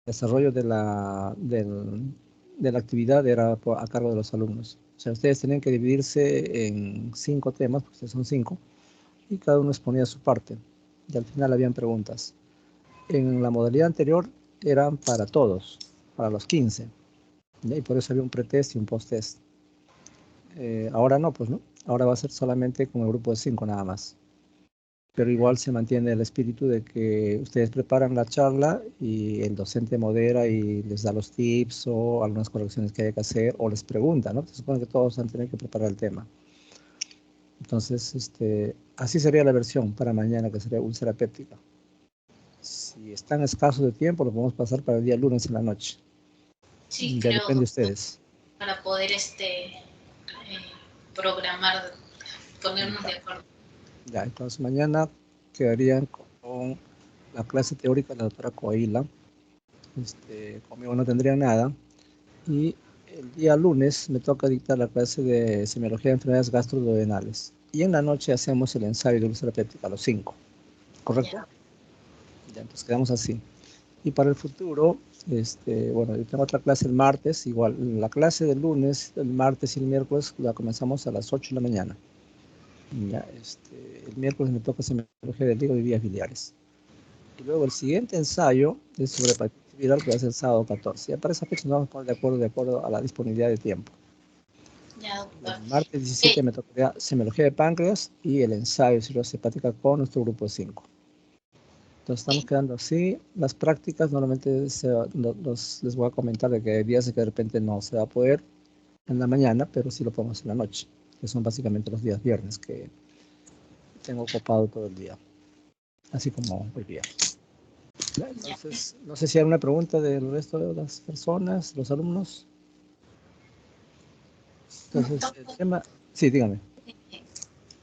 desarrollo de la actividad era a cargo de los alumnos. O sea, ustedes tenían que dividirse en 5 temas, porque ustedes son 5, y cada uno exponía su parte. Y al final habían preguntas. En la modalidad anterior eran para todos, para los 15. ¿Ya? Y por eso había un pretest y un post-test. Ahora no, pues no. Ahora va a ser solamente con el grupo de 5 nada más. Pero igual se mantiene el espíritu de que ustedes preparan la charla y el docente modera y les da los tips o algunas correcciones que haya que hacer o les pregunta, ¿no? Se supone que todos van a tener que preparar el tema. Entonces, así sería la versión para mañana, que sería úlcera péptica. Si están escasos de tiempo, lo podemos pasar para el día lunes en la noche. Sí, Ya creo, depende de ustedes. para poder programar, ponernos de acuerdo. Ya, entonces mañana quedarían con la clase teórica de la doctora Coaila. Conmigo no tendría nada. Y el día lunes me toca dictar la clase de semiología de enfermedades gastroduodenales. Y en la noche hacemos el ensayo de úlcera péptica a los 5. ¿Correcto? Ya, entonces quedamos así. Y para el futuro, bueno, yo tengo otra clase el martes, igual, la clase del lunes, el martes y el miércoles la comenzamos a las 8 de la mañana. Ya, el miércoles me toca semiología del hígado y vías biliares. Y luego el siguiente ensayo es sobre hepatitis viral, que va a ser el sábado 14. Ya para esa fecha nos vamos a poner de acuerdo a la disponibilidad de tiempo. Ya, doctor. El martes 17 me tocaría semiología de páncreas y el ensayo de cirrosis hepática con nuestro grupo de 5. Entonces estamos quedando así. Las prácticas normalmente les voy a comentar de que hay días de que de repente no se va a poder en la mañana, pero sí lo podemos en la noche, que son básicamente los días viernes que tengo ocupado todo el día, así como hoy día. Entonces, no sé si hay alguna pregunta del resto de las personas, los alumnos. Entonces, el tema... Sí, dígame.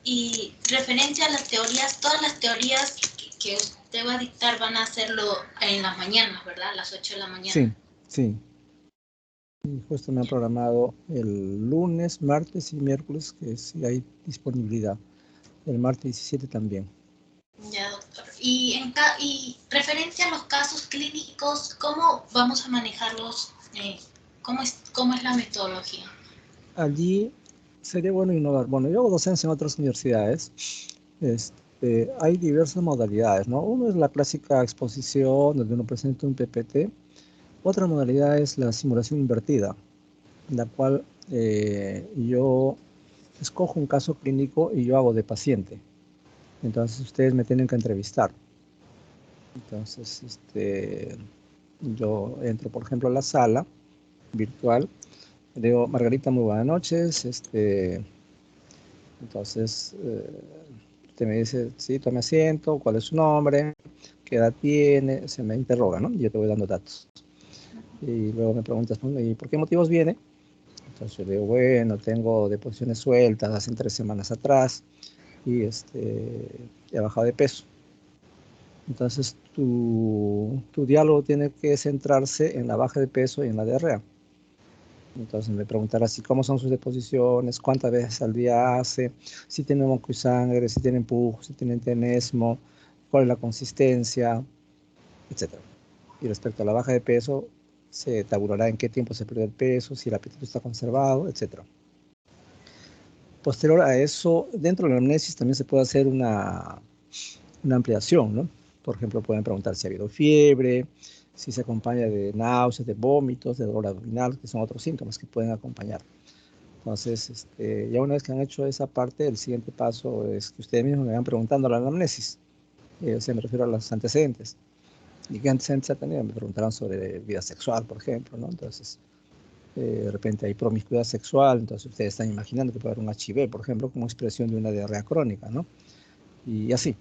Y referencia a las teorías, todas las teorías que usted va a dictar van a hacerlo en las mañanas, ¿verdad? A las 8 de la mañana. Sí, sí. Y justo me han programado el lunes, martes y miércoles, que sí hay disponibilidad. El martes 17 también. Ya, doctor. Y referencia a los casos clínicos, ¿cómo vamos a manejarlos? ¿Cómo es la metodología? Allí sería bueno innovar. Bueno, yo hago docencia en otras universidades. Hay diversas modalidades, ¿no? Uno es la clásica exposición, donde uno presenta un PPT. Otra modalidad es la simulación invertida, en la cual yo escojo un caso clínico y yo hago de paciente. Entonces ustedes me tienen que entrevistar. Entonces, yo entro, por ejemplo, a la sala virtual. Le digo, Margarita, muy buenas noches. Entonces, usted me dice, sí, tome asiento, cuál es su nombre, qué edad tiene, se me interroga, ¿no? Y yo te voy dando datos. Y luego me preguntas, ¿y por qué motivos viene? Entonces yo digo, bueno, tengo deposiciones sueltas hace 3 semanas atrás y he bajado de peso. Entonces tu diálogo tiene que centrarse en la baja de peso y en la diarrea. Entonces me preguntarás si cómo son sus deposiciones, cuántas veces al día hace, si tienen moco y sangre, si tienen pujo, si tienen tenesmo, cuál es la consistencia, etc. Y respecto a la baja de peso, se tabulará en qué tiempo se perdió el peso, si el apetito está conservado, etc. Posterior a eso, dentro de la amnesis también se puede hacer una ampliación, ¿no? Por ejemplo, pueden preguntar si ha habido fiebre, si se acompaña de náuseas, de vómitos, de dolor abdominal, que son otros síntomas que pueden acompañar. Entonces, ya una vez que han hecho esa parte, el siguiente paso es que ustedes mismos me van preguntando la anamnesis. Me refiero a los antecedentes. ¿Y qué antecedentes ha tenido? Me preguntaron sobre vida sexual, por ejemplo, ¿no? Entonces, de repente hay promiscuidad sexual, entonces ustedes están imaginando que puede haber un HIV, por ejemplo, como expresión de una diarrea crónica, ¿no? Y así.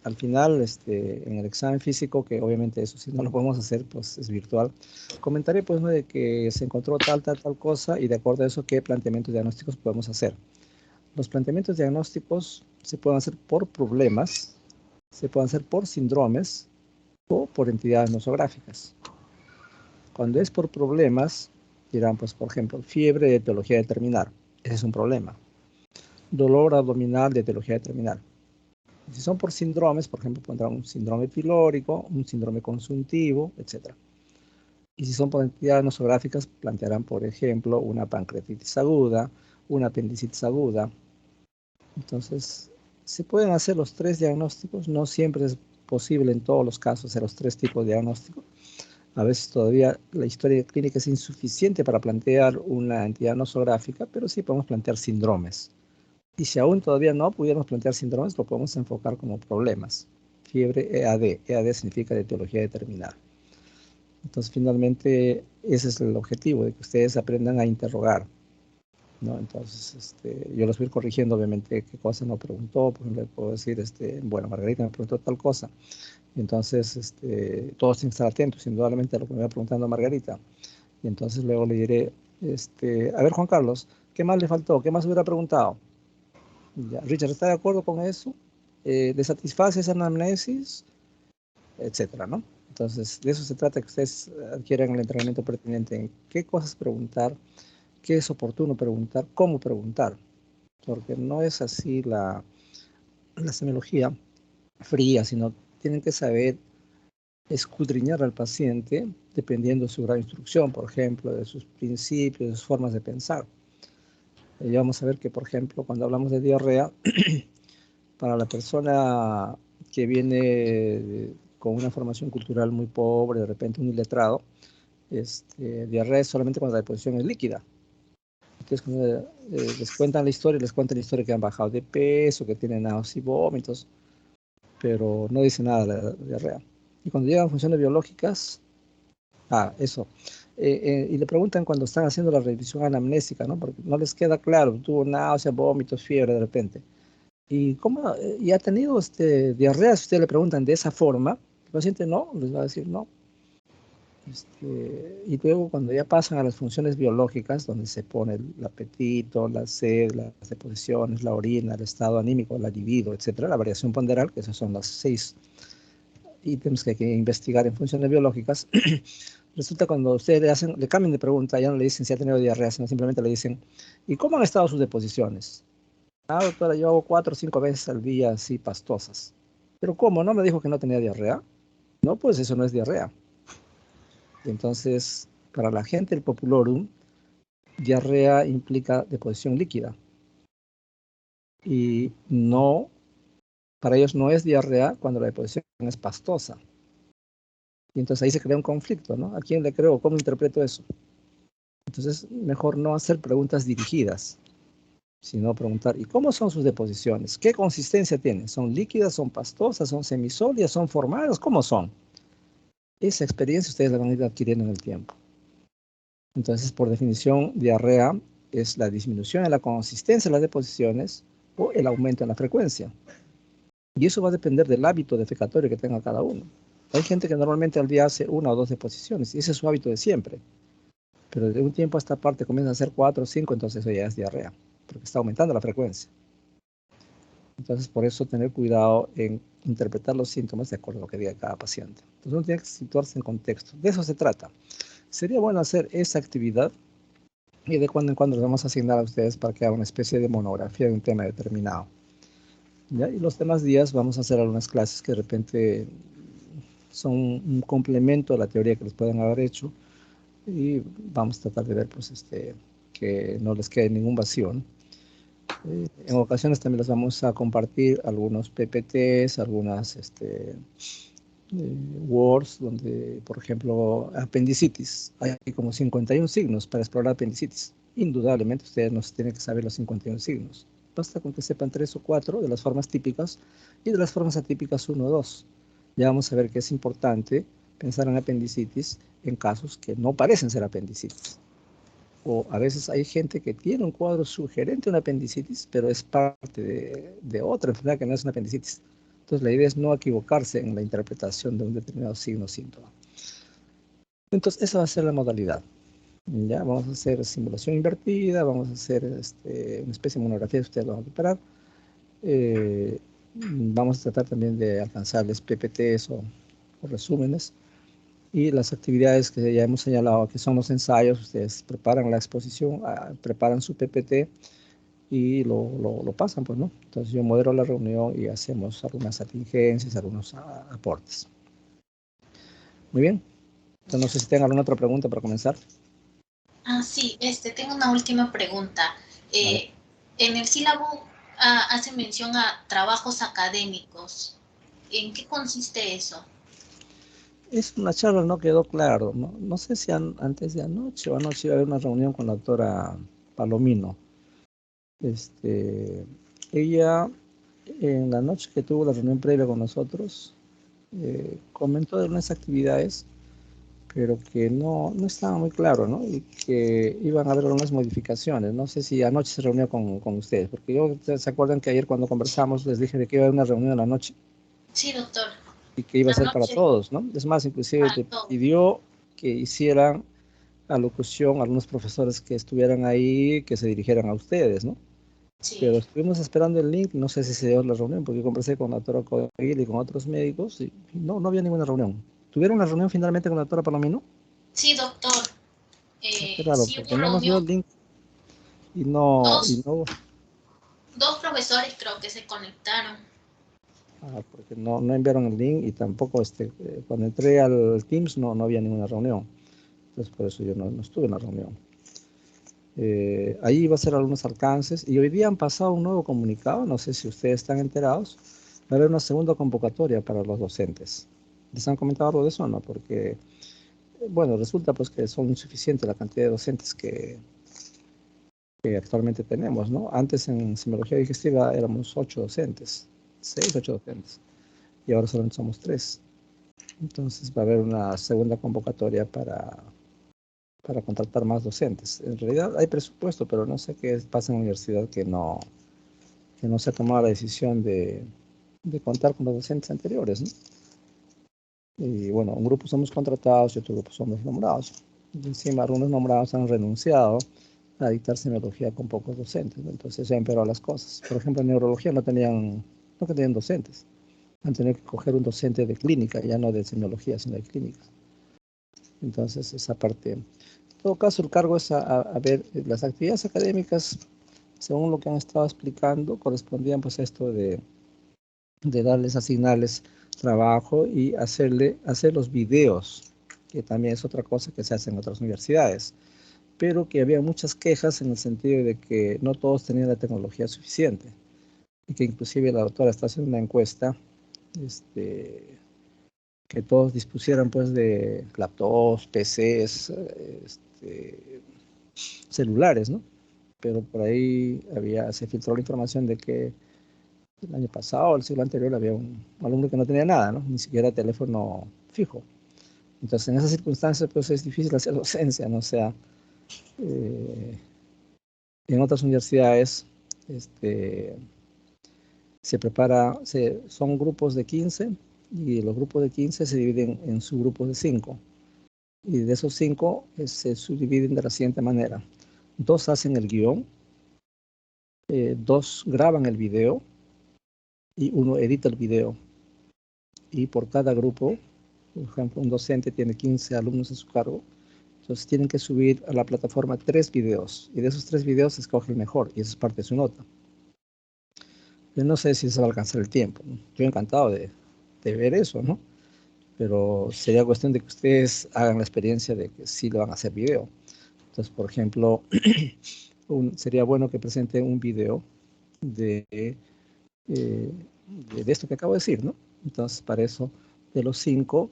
Al final, en el examen físico, que obviamente eso sí no lo podemos hacer, pues es virtual, comentaré pues, ¿no? De que se encontró tal cosa y de acuerdo a eso, qué planteamientos diagnósticos podemos hacer. Los planteamientos diagnósticos se pueden hacer por problemas, se pueden hacer por síndromes o por entidades nosográficas. Cuando es por problemas, dirán, pues, por ejemplo, fiebre de etiología determinar. Ese es un problema. Dolor abdominal de etiología determinar. Si son por síndromes, por ejemplo, pondrán un síndrome pilórico, un síndrome consuntivo, etc. Y si son por entidades nosográficas, plantearán, por ejemplo, una pancreatitis aguda, una apendicitis aguda. Entonces, se pueden hacer los 3 diagnósticos. No siempre es posible en todos los casos hacer los 3 tipos de diagnóstico. A veces todavía la historia clínica es insuficiente para plantear una entidad nosográfica, pero sí podemos plantear síndromes. Y si aún todavía no pudiéramos plantear síndromes, lo podemos enfocar como problemas. Fiebre EAD. EAD significa de etiología determinada. Entonces, finalmente, ese es el objetivo, de que ustedes aprendan a interrogar, ¿no? Entonces, yo los voy a ir corrigiendo, obviamente, qué cosa no preguntó. Por ejemplo, le puedo decir, bueno, Margarita me preguntó tal cosa. Y entonces, todos tienen que estar atentos, indudablemente, a lo que me va preguntando Margarita. Y entonces luego le diré, a ver, Juan Carlos, ¿qué más le faltó? ¿Qué más hubiera preguntado? Ya, Richard, ¿está de acuerdo con eso? ¿Le satisface esa anamnesis? Etcétera, ¿no? Entonces, de eso se trata, que ustedes adquieran el entrenamiento pertinente en qué cosas preguntar, qué es oportuno preguntar, cómo preguntar, porque no es así la semiología fría, sino tienen que saber escudriñar al paciente dependiendo de su grado de instrucción, por ejemplo, de sus principios, de sus formas de pensar. Y vamos a ver que, por ejemplo, cuando hablamos de diarrea, para la persona que viene con una formación cultural muy pobre, de repente un iletrado, diarrea es solamente cuando la deposición es líquida. Entonces, cuando les cuentan la historia, les cuentan la historia que han bajado de peso, que tienen náuseas y vómitos, pero no dice nada de la diarrea. Y cuando llegan funciones biológicas, eso. Y le preguntan cuando están haciendo la revisión anamnésica, ¿no? Porque no les queda claro, tuvo náuseas, vómitos, fiebre de repente. ¿Y cómo? ¿Y ha tenido diarrea? Si ustedes le preguntan de esa forma, el paciente no, les va a decir no. Y luego cuando ya pasan a las funciones biológicas, donde se pone el apetito, la sed, las deposiciones, la orina, el estado anímico, la libido, etcétera, la variación ponderal, que esos son los 6 ítems que hay que investigar en funciones biológicas, resulta cuando ustedes le cambian de pregunta, ya no le dicen si ha tenido diarrea, sino simplemente le dicen, ¿y cómo han estado sus deposiciones? Doctora, yo hago 4 o 5 veces al día así pastosas. ¿Pero cómo? ¿No me dijo que no tenía diarrea? No, pues eso no es diarrea. Y entonces, para la gente del populorum, diarrea implica deposición líquida. Y no, para ellos no es diarrea cuando la deposición es pastosa. Y entonces ahí se crea un conflicto, ¿no? ¿A quién le creo? ¿Cómo interpreto eso? Entonces, mejor no hacer preguntas dirigidas, sino preguntar, ¿y cómo son sus deposiciones? ¿Qué consistencia tienen? ¿Son líquidas, son pastosas, son semisólidas, son formadas? ¿Cómo son? Esa experiencia ustedes la van a ir adquiriendo en el tiempo. Entonces, por definición, diarrea es la disminución en la consistencia de las deposiciones o el aumento en la frecuencia. Y eso va a depender del hábito defecatorio que tenga cada uno. Hay gente que normalmente al día hace 1 o 2 deposiciones, y ese es su hábito de siempre. Pero de un tiempo a esta parte comienza a hacer 4 o 5, entonces eso ya es diarrea, porque está aumentando la frecuencia. Entonces, por eso tener cuidado en interpretar los síntomas de acuerdo a lo que diga cada paciente. Entonces, uno tiene que situarse en contexto. De eso se trata. Sería bueno hacer esa actividad y de cuando en cuando les vamos a asignar a ustedes para que hagan una especie de monografía de un tema determinado. ¿Ya? Y los demás días vamos a hacer algunas clases que de repente son un complemento a la teoría que les pueden haber hecho y vamos a tratar de ver pues, que no les quede ningún vacío, ¿no? En ocasiones también les vamos a compartir algunos PPTs, algunas Words, donde, por ejemplo, apendicitis. Hay como 51 signos para explorar apendicitis. Indudablemente ustedes no tienen que saber los 51 signos. Basta con que sepan 3 o 4 de las formas típicas y de las formas atípicas 1 o 2. Ya vamos a ver que es importante pensar en apendicitis en casos que no parecen ser apendicitis. O a veces hay gente que tiene un cuadro sugerente de una apendicitis, pero es parte de otra enfermedad que no es una apendicitis. Entonces la idea es no equivocarse en la interpretación de un determinado signo o síntoma. Entonces esa va a ser la modalidad. Ya vamos a hacer simulación invertida, vamos a hacer una especie de monografía que ustedes lo van a preparar. Vamos a tratar también de alcanzarles PPTs o resúmenes. Y las actividades que ya hemos señalado, que son los ensayos, ustedes preparan la exposición, preparan su PPT y lo pasan, pues, ¿no? Entonces yo modero la reunión y hacemos algunas atingencias, algunos aportes. Muy bien. Entonces, no sé si tengan alguna otra pregunta para comenzar. Sí, tengo una última pregunta. Vale. En el sílabo hace mención a trabajos académicos. ¿En qué consiste eso? Es una charla, no quedó claro. No sé si antes de anoche o anoche iba a haber una reunión con la doctora Palomino. Ella, en la noche que tuvo la reunión previa con nosotros, comentó de unas actividades, pero que no estaba muy claro, ¿no? Y que iban a haber algunas modificaciones. No sé si anoche se reunió con ustedes, porque ¿se acuerdan que ayer cuando conversamos les dije de que iba a haber una reunión en la noche? Sí, doctor. Y que iba a ser para Anoche todos, ¿no? Es más, inclusive para te todo. pidió que hicieran alocución a algunos profesores que estuvieran ahí, que se dirigieran a ustedes, ¿no? Sí. Pero estuvimos esperando el link, no sé si se dio la reunión, porque conversé con la doctora Coahuila y con otros médicos y no había ninguna reunión. ¿Tuvieron una reunión finalmente con la doctora Palomino? Sí, doctor. Qué raro, Sí porque hubo no nos dio reunión. el link y no, Dos, y no, dos profesores creo que se conectaron. porque no enviaron el link y tampoco cuando entré al Teams no había ninguna reunión. Entonces por eso yo no estuve en la reunión. Ahí va a ser algunos alcances y hoy día han pasado un nuevo comunicado, no sé si ustedes están enterados, va a haber una segunda convocatoria para los docentes. ¿Les han comentado algo de eso o no? Porque, bueno, resulta pues que son insuficientes la cantidad de docentes que actualmente tenemos, ¿no? Antes en semiología digestiva éramos 8 docentes, 6, 8 docentes, y ahora solamente somos 3. Entonces va a haber una segunda convocatoria para contratar más docentes. En realidad hay presupuesto, pero no sé qué pasa en la universidad que no se ha tomado la decisión de contar con los docentes anteriores, ¿no? Y bueno, un grupo somos contratados y otro grupo somos nombrados. Y encima algunos nombrados han renunciado a dictar semiología con pocos docentes, ¿no? Entonces se han empeorado las cosas. Por ejemplo, en neurología no tenían docentes. Han tenido que coger un docente de clínica, ya no de semiología, sino de clínica. Entonces esa parte. En todo caso, el cargo es a ver las actividades académicas, según lo que han estado explicando, correspondían pues a esto de darles, asignarles trabajo y hacer los videos, que también es otra cosa que se hace en otras universidades, pero que había muchas quejas en el sentido de que no todos tenían la tecnología suficiente y que inclusive la doctora está haciendo una encuesta, que todos dispusieran pues de laptops, PCs, celulares, ¿no? Pero por ahí se filtró la información de que el año pasado o el siglo anterior había un alumno que no tenía nada, ¿no? Ni siquiera teléfono fijo. Entonces, en esas circunstancias, pues es difícil hacer docencia, ¿no? O sea, eh, en otras universidades son grupos de 15 y los grupos de 15 se dividen en subgrupos de 5. Y de esos 5 se subdividen de la siguiente manera. 2 hacen el guión, 2 graban el video y 1 edita el video. Y por cada grupo, por ejemplo, un docente tiene 15 alumnos a su cargo, entonces tienen que subir a la plataforma 3 videos, y de esos 3 videos se escoge el mejor, y eso es parte de su nota. Yo no sé si se va a alcanzar el tiempo, ¿no? Yo encantado de ver eso, ¿no? Pero sería cuestión de que ustedes hagan la experiencia de que sí lo van a hacer video. Entonces, por ejemplo, sería bueno que presenten un video de, eh, de esto que acabo de decir, ¿no? Entonces, para eso, de los 5,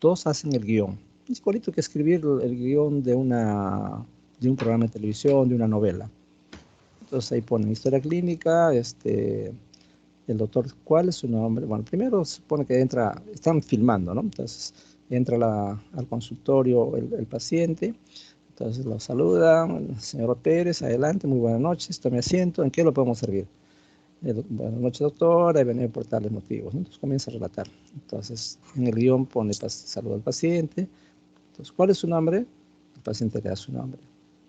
2 hacen el guión. Es igualito que escribir el guión de un programa de televisión, de una novela. Entonces ahí ponen historia clínica, el doctor, ¿cuál es su nombre? Bueno, primero se supone que están filmando, ¿no? Entonces entra al consultorio el paciente, entonces lo saludan, señor Pérez, adelante, muy buenas noches, tome asiento, ¿en qué lo podemos servir? Buenas noches, doctora, he venido por tales motivos, ¿no? Entonces comienza a relatar. Entonces en el guión pone, saluda al paciente. Entonces, ¿cuál es su nombre? El paciente le da su nombre.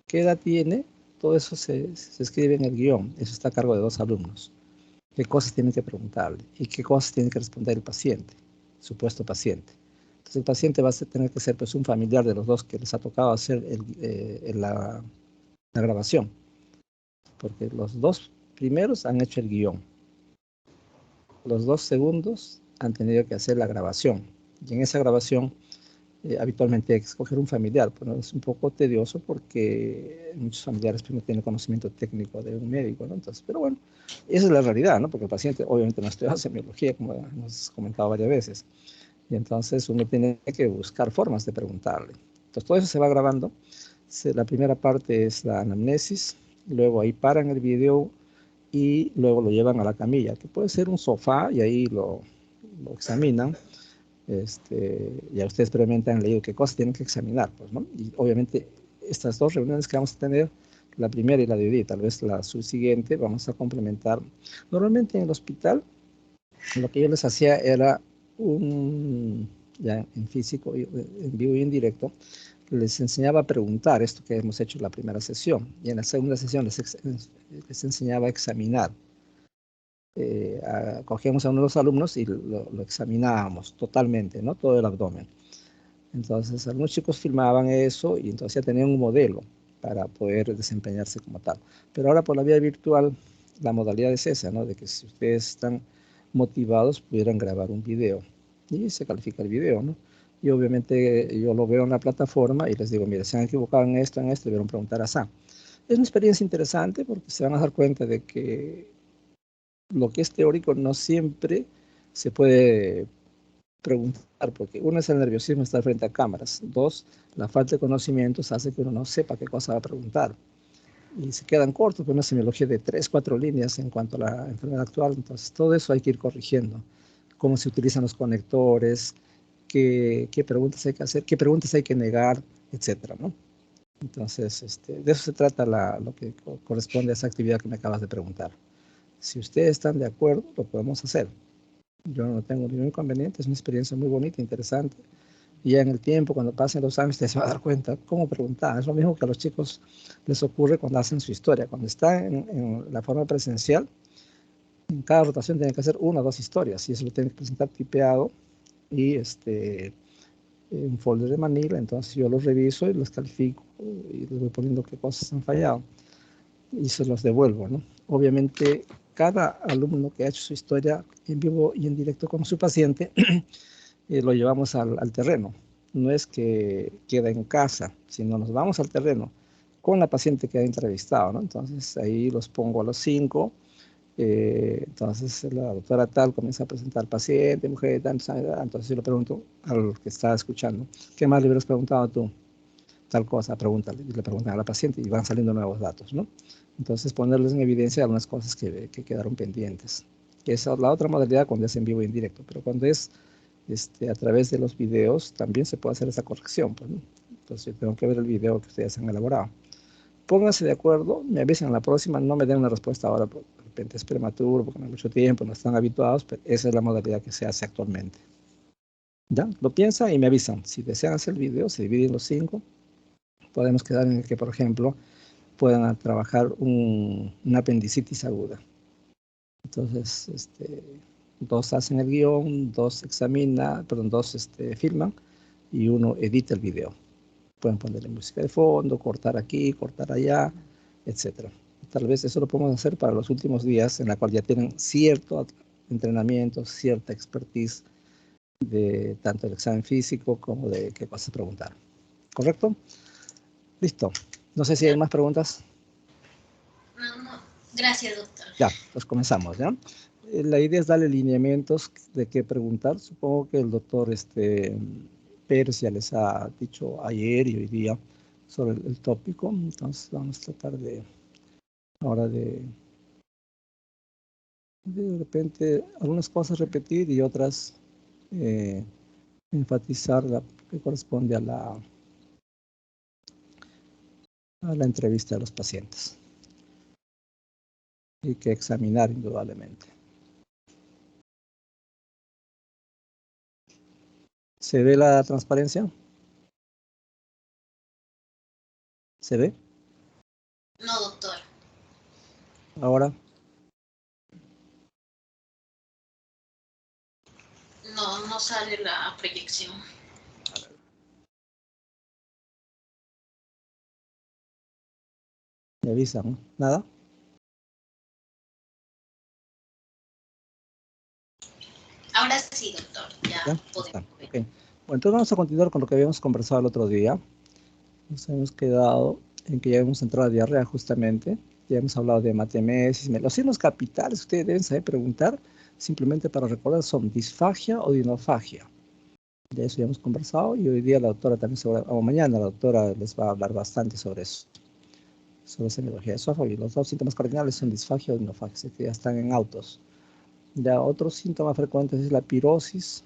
¿Qué edad tiene? Todo eso se escribe en el guión. Eso está a cargo de 2 alumnos. ¿Qué cosas tienen que preguntarle? ¿Y qué cosas tiene que responder el paciente? El supuesto paciente. Entonces, el paciente va a tener que ser pues, un familiar de los 2 que les ha tocado hacer la grabación. Porque los 2 primeros han hecho el guión. Los 2 segundos han tenido que hacer la grabación. Y en esa grabación habitualmente hay que escoger un familiar, pero es un poco tedioso porque muchos familiares pues, no tienen conocimiento técnico de un médico, ¿no? Entonces, pero bueno, esa es la realidad, ¿no? Porque el paciente obviamente no estudia semiología, como hemos comentado varias veces, y entonces uno tiene que buscar formas de preguntarle. Entonces, todo eso se va grabando. La primera parte es la anamnesis, luego ahí paran el video y luego lo llevan a la camilla, que puede ser un sofá, y ahí lo examinan. Ya ustedes previamente han leído qué cosas tienen que examinar, pues, ¿no? Y obviamente estas dos reuniones que vamos a tener, la primera y la de hoy, tal vez la subsiguiente, vamos a complementar. Normalmente en el hospital, lo que yo les hacía era ya en físico, en vivo y en directo, les enseñaba a preguntar esto que hemos hecho en la primera sesión, y en la segunda sesión les enseñaba a examinar. Cogíamos a uno de los alumnos y lo examinábamos totalmente, ¿no? Todo el abdomen. Entonces, algunos chicos filmaban eso y entonces ya tenían un modelo para poder desempeñarse como tal. Pero ahora por la vía virtual, la modalidad es esa, ¿no? De que si ustedes están motivados, pudieran grabar un video y se califica el video, ¿no? Y obviamente yo lo veo en la plataforma y les digo, mire, se han equivocado en esto, debieron preguntar a SAM. Es una experiencia interesante porque se van a dar cuenta de que lo que es teórico no siempre se puede preguntar, porque uno es el nerviosismo de estar frente a cámaras, dos, la falta de conocimientos hace que uno no sepa qué cosa va a preguntar y se quedan cortos con una semiología de 3, 4 líneas en cuanto a la enfermedad actual. Entonces todo eso hay que ir corrigiendo, cómo se utilizan los conectores, qué preguntas hay que hacer, qué preguntas hay que negar, etcétera, ¿no? Entonces, de eso se trata lo que corresponde a esa actividad que me acabas de preguntar. Si ustedes están de acuerdo, lo podemos hacer. Yo no tengo ningún inconveniente, es una experiencia muy bonita, interesante. Y ya en el tiempo, cuando pasen los años, ustedes se van a dar cuenta cómo preguntar. Es lo mismo que a los chicos les ocurre cuando hacen su historia. Cuando están en la forma presencial, en cada rotación tienen que hacer 1 o 2 historias y eso lo tienen que presentar tipeado y un folder de Manila. Entonces yo los reviso y los califico y les voy poniendo qué cosas han fallado y se los devuelvo, ¿no? Obviamente, cada alumno que ha hecho su historia en vivo y en directo con su paciente, lo llevamos al terreno. No es que queda en casa, sino nos vamos al terreno con la paciente que ha entrevistado, ¿no? Entonces, ahí los pongo a los 5. Entonces, la doctora tal comienza a presentar paciente, mujer de tanta edad. Entonces, yo le pregunto al que está escuchando, ¿qué más le hubieras preguntado tú? Tal cosa, pregúntale, y le preguntan a la paciente y van saliendo nuevos datos, ¿no? Entonces, ponerles en evidencia algunas cosas que quedaron pendientes. Esa es la otra modalidad cuando es en vivo y en directo, pero cuando es a través de los videos también se puede hacer esa corrección, pues, ¿no? Entonces, yo tengo que ver el video que ustedes han elaborado. Pónganse de acuerdo, me avisen a la próxima, no me den una respuesta ahora, porque de repente es prematuro, porque no hay mucho tiempo, no están habituados, pero esa es la modalidad que se hace actualmente. ¿Ya? Lo piensan y me avisan. Si desean hacer el video, se divide en los 5. Podemos quedar en el que, por ejemplo, puedan trabajar una apendicitis aguda. Entonces, 2 hacen el guión, 2 examina, perdón, 2 filman y 1 edita el video. Pueden ponerle música de fondo, cortar aquí, cortar allá, etcétera. Tal vez eso lo podemos hacer para los últimos días en la cual ya tienen cierto entrenamiento, cierta expertise de tanto el examen físico como de qué cosas preguntar. ¿Correcto? Listo. No sé si hay más preguntas. No. Gracias, doctor. Ya, pues comenzamos, ¿ya? La idea es darle lineamientos de qué preguntar. Supongo que el doctor Pérez ya les ha dicho ayer y hoy día sobre el tópico. Entonces vamos a tratar ahora de repente algunas cosas repetir y otras enfatizar la que corresponde a la entrevista de los pacientes y que examinar indudablemente. ¿Se ve la transparencia? ¿Se ve? No, doctor. Ahora, No sale la proyección. me avisan, ¿no? ¿Nada? Ahora sí, doctor. Ya ¿Ya? podemos Está. ver. Okay. Bueno, entonces vamos a continuar con lo que habíamos conversado el otro día. Nos hemos quedado en que ya hemos entrado a diarrea justamente. Ya hemos hablado de matemesis. Los signos capitales, ustedes deben saber preguntar, simplemente para recordar, son disfagia o dinofagia. De eso ya hemos conversado y hoy día la doctora también, o mañana la doctora les va a hablar bastante sobre eso, sobre semiología de esófago. Y los dos síntomas cardinales son disfagia o dinofagia, que ya están en autos. Ya otros síntomas frecuentes es la pirosis.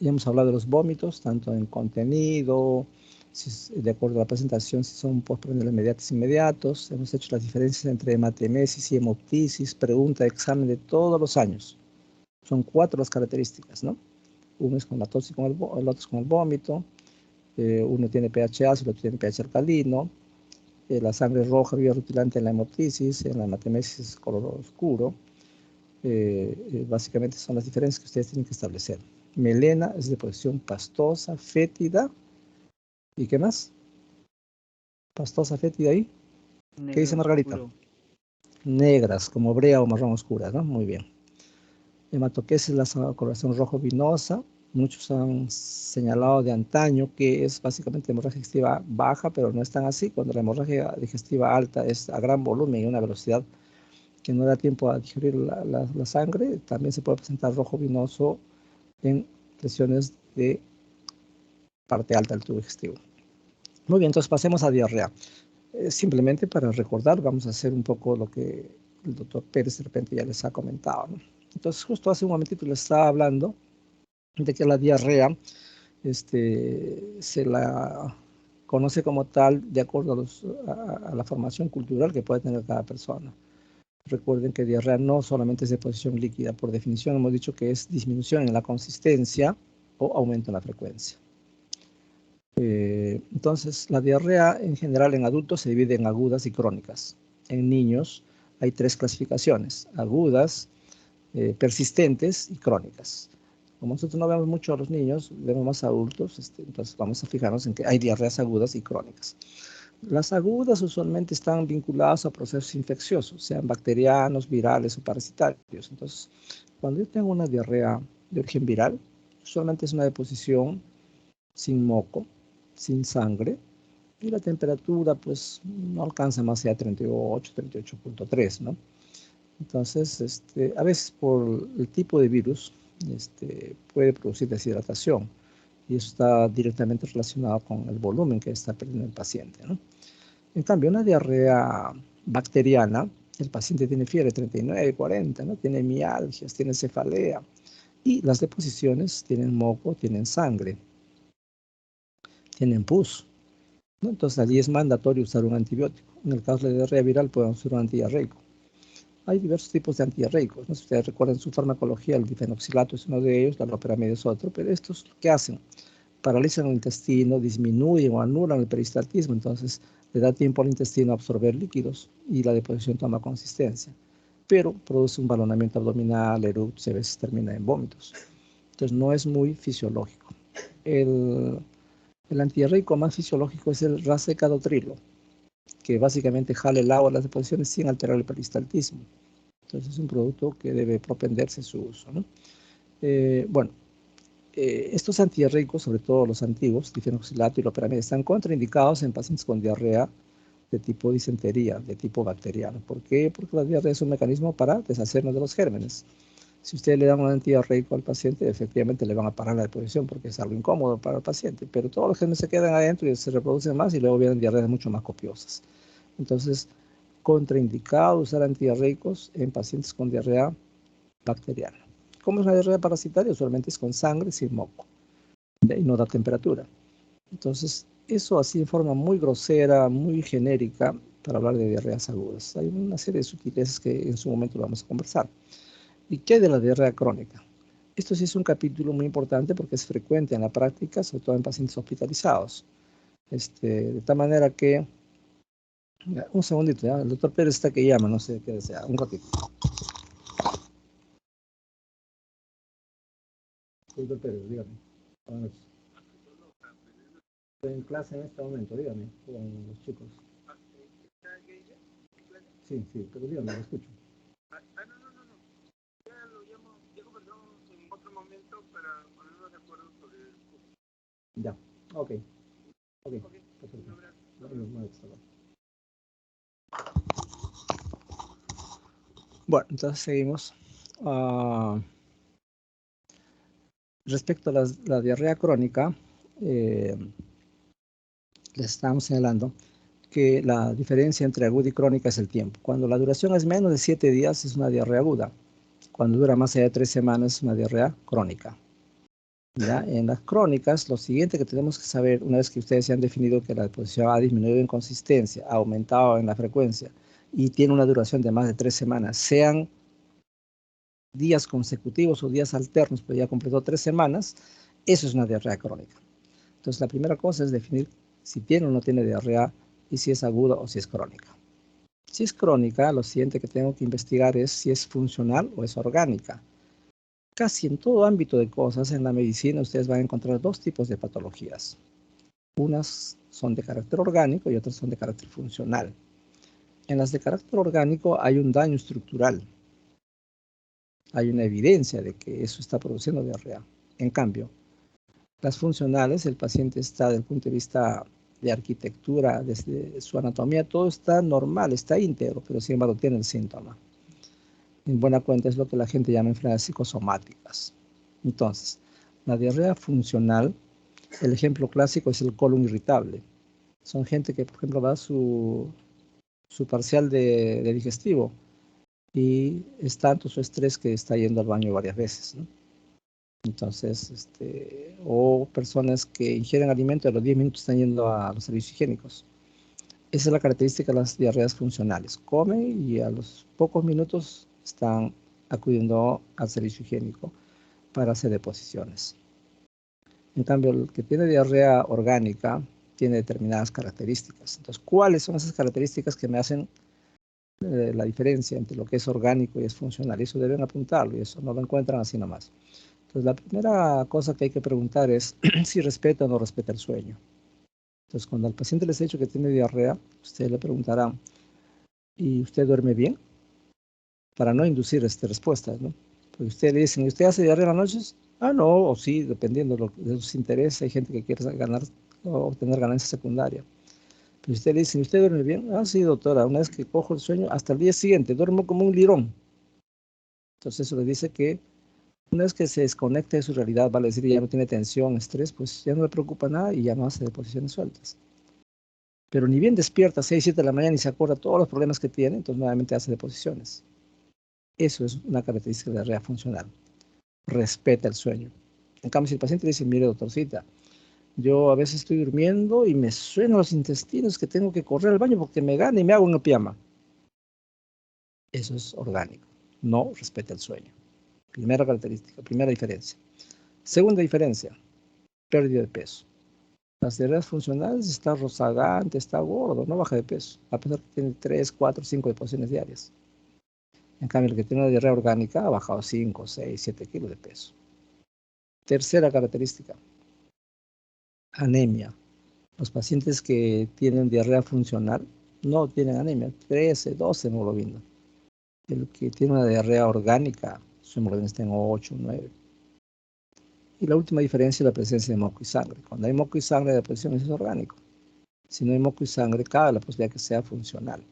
Ya hemos hablado de los vómitos, tanto en contenido, si de acuerdo a la presentación, si son postprandiales inmediatos. Hemos hecho las diferencias entre hematemesis y hemoptisis, pregunta de examen de todos los años. Son 4 las características, ¿no? Uno es con la tos y el otro es con el vómito. Uno tiene pH ácido, el otro tiene pH alcalino. La sangre roja biorutilante en la hemoptisis, en la hematemesis es color oscuro. Básicamente son las diferencias que ustedes tienen que establecer. Melena es de posición pastosa, fétida. ¿Y qué más? Pastosa, fétida y ¿qué dice Margarita? Oscuro. Negras, como brea o marrón oscura, ¿no? Muy bien. Hematoquesis es la coloración rojo vinosa. Muchos han señalado de antaño que es básicamente hemorragia digestiva baja, pero no es tan así. Cuando la hemorragia digestiva alta es a gran volumen y una velocidad que no da tiempo a digerir la sangre, también se puede presentar rojo vinoso en lesiones de parte alta del tubo digestivo. Muy bien, entonces pasemos a diarrea. Simplemente para recordar, vamos a hacer un poco lo que el doctor Pérez de repente ya les ha comentado, ¿no? Entonces, justo hace un momentito les estaba hablando de que la diarrea se la conoce como tal de acuerdo a la formación cultural que puede tener cada persona. Recuerden que diarrea no solamente es deposición líquida, por definición hemos dicho que es disminución en la consistencia o aumento en la frecuencia. Entonces, la diarrea en general en adultos se divide en agudas y crónicas. En niños hay 3 clasificaciones: agudas, persistentes y crónicas. Como nosotros no vemos mucho a los niños, vemos más a adultos, entonces vamos a fijarnos en que hay diarreas agudas y crónicas. Las agudas usualmente están vinculadas a procesos infecciosos, sean bacterianos, virales o parasitarios. Entonces, cuando yo tengo una diarrea de origen viral, usualmente es una deposición sin moco, sin sangre, y la temperatura pues no alcanza más allá de 38, 38.3, ¿no? Entonces, a veces por el tipo de virus puede producir deshidratación y eso está directamente relacionado con el volumen que está perdiendo el paciente, ¿no? En cambio, una diarrea bacteriana, el paciente tiene fiebre 39, 40, ¿no? Tiene mialgias, tiene cefalea y las deposiciones tienen moco, tienen sangre, tienen pus, ¿no? Entonces allí es mandatorio usar un antibiótico. En el caso de la diarrea viral podemos usar un antidiarreico. Hay diversos tipos de antidiarreicos, ¿no? Si ustedes recuerdan su farmacología, el difenoxilato es uno de ellos, la loperamida es otro, pero estos, ¿qué hacen? Paralizan el intestino, disminuyen o anulan el peristaltismo, entonces le da tiempo al intestino a absorber líquidos y la deposición toma consistencia, pero produce un balonamiento abdominal, eructos y a veces termina en vómitos. Entonces no es muy fisiológico. El antidiarreico más fisiológico es el racecadotrilo, que básicamente jala el agua a las deposiciones sin alterar el peristaltismo. Entonces es un producto que debe propenderse su uso, ¿no? Bueno, estos antidiarreicos, sobre todo los antiguos, difenoxilato y loperamida, están contraindicados en pacientes con diarrea de tipo disentería, de tipo bacteriano. ¿Por qué? Porque la diarrea es un mecanismo para deshacernos de los gérmenes. Si ustedes le dan un antidiarreico al paciente, efectivamente le van a parar la deposición porque es algo incómodo para el paciente, pero todos los gérmenes se quedan adentro y se reproducen más y luego vienen diarreas mucho más copiosas. Entonces, contraindicado usar antidiarreicos en pacientes con diarrea bacteriana. ¿Cómo es la diarrea parasitaria? Usualmente es con sangre sin moco y no da temperatura. Entonces, eso así en forma muy grosera, muy genérica, para hablar de diarreas agudas. Hay una serie de sutilezas que en su momento vamos a conversar. ¿Y qué de la diarrea crónica? Esto sí es un capítulo muy importante porque es frecuente en la práctica, sobre todo en pacientes hospitalizados. De tal manera que, un segundito, ¿ya? El doctor Pérez está que llama, no sé qué desea, un ratito. Doctor Pérez, dígame. Buenas noches. Estoy en clase en este momento, dígame, con los chicos. Sí, sí, pero dígame, lo escucho. Ya, ok, ok. Perfecto. Bueno, entonces seguimos. Respecto a la diarrea crónica, les estamos señalando que la diferencia entre aguda y crónica es el tiempo. Cuando la duración es menos de 7 días es una diarrea aguda. Cuando dura más allá de 3 semanas es una diarrea crónica. ¿Ya? En las crónicas, lo siguiente que tenemos que saber, una vez que ustedes se han definido que la deposición ha disminuido en consistencia, ha aumentado en la frecuencia y tiene una duración de más de 3 semanas, sean días consecutivos o días alternos, pero ya completó 3 semanas, eso es una diarrea crónica. Entonces, la primera cosa es definir si tiene o no tiene diarrea y si es aguda o si es crónica. Si es crónica, lo siguiente que tengo que investigar es si es funcional o es orgánica. Casi en todo ámbito de cosas en la medicina ustedes van a encontrar dos tipos de patologías. Unas son de carácter orgánico y otras son de carácter funcional. En las de carácter orgánico hay un daño estructural. Hay una evidencia de que eso está produciendo diarrea. En cambio, las funcionales, el paciente está desde el punto de vista de arquitectura, desde su anatomía, todo está normal, está íntegro, pero sin embargo tiene el síntoma. En buena cuenta es lo que la gente llama enfermedades psicosomáticas. Entonces, la diarrea funcional, el ejemplo clásico es el colon irritable. Son gente que, por ejemplo, da su parcial de digestivo y es tanto su estrés que está yendo al baño varias veces, ¿no? Entonces, o personas que ingieren alimento y a los 10 minutos están yendo a los servicios higiénicos. Esa es la característica de las diarreas funcionales. Comen y a los pocos minutos están acudiendo al servicio higiénico para hacer deposiciones. En cambio, el que tiene diarrea orgánica tiene determinadas características. Entonces, ¿cuáles son esas características que me hacen la diferencia entre lo que es orgánico y es funcional? Eso deben apuntarlo y eso no lo encuentran así nomás. Entonces, la primera cosa que hay que preguntar es si respeta o no respeta el sueño. Entonces, cuando al paciente les ha dicho que tiene diarrea, usted le preguntará, ¿y usted duerme bien? Para no inducir respuestas, ¿no? Porque usted le dice, ¿y usted hace diarrea en las noches? Ah, no, o sí, dependiendo de sus intereses. Hay gente que quiere ganar o obtener ganancia secundaria. Pero usted le dice, ¿y usted duerme bien? Ah, sí, doctora, una vez que cojo el sueño, hasta el día siguiente, duermo como un lirón. Entonces, eso le dice que una vez que se desconecta de su realidad, vale decir, ya no tiene tensión, estrés, pues ya no le preocupa nada y ya no hace deposiciones sueltas. Pero ni bien despierta a 6, 7 de la mañana y se acuerda todos los problemas que tiene, entonces nuevamente hace deposiciones. Eso es una característica de la diarrea funcional. Respeta el sueño. En cambio, si el paciente dice, mire, doctorcita, yo a veces estoy durmiendo y me suenan los intestinos que tengo que correr al baño porque me gana y me hago una pijama. Eso es orgánico. No respeta el sueño. Primera característica, primera diferencia. Segunda diferencia, pérdida de peso. Las diarreas funcionales está rozagante, está gordo, no baja de peso, a pesar que tiene 3, 4, 5 deposiciones diarias. En cambio, el que tiene una diarrea orgánica ha bajado 5, 6, 7 kilos de peso. Tercera característica, anemia. Los pacientes que tienen diarrea funcional no tienen anemia, 13, 12 hemoglobina. El que tiene una diarrea orgánica, su hemoglobina está en 8, 9. Y la última diferencia es la presencia de moco y sangre. Cuando hay moco y sangre, la deposición es orgánico. Si no hay moco y sangre, cabe la posibilidad de que sea funcional.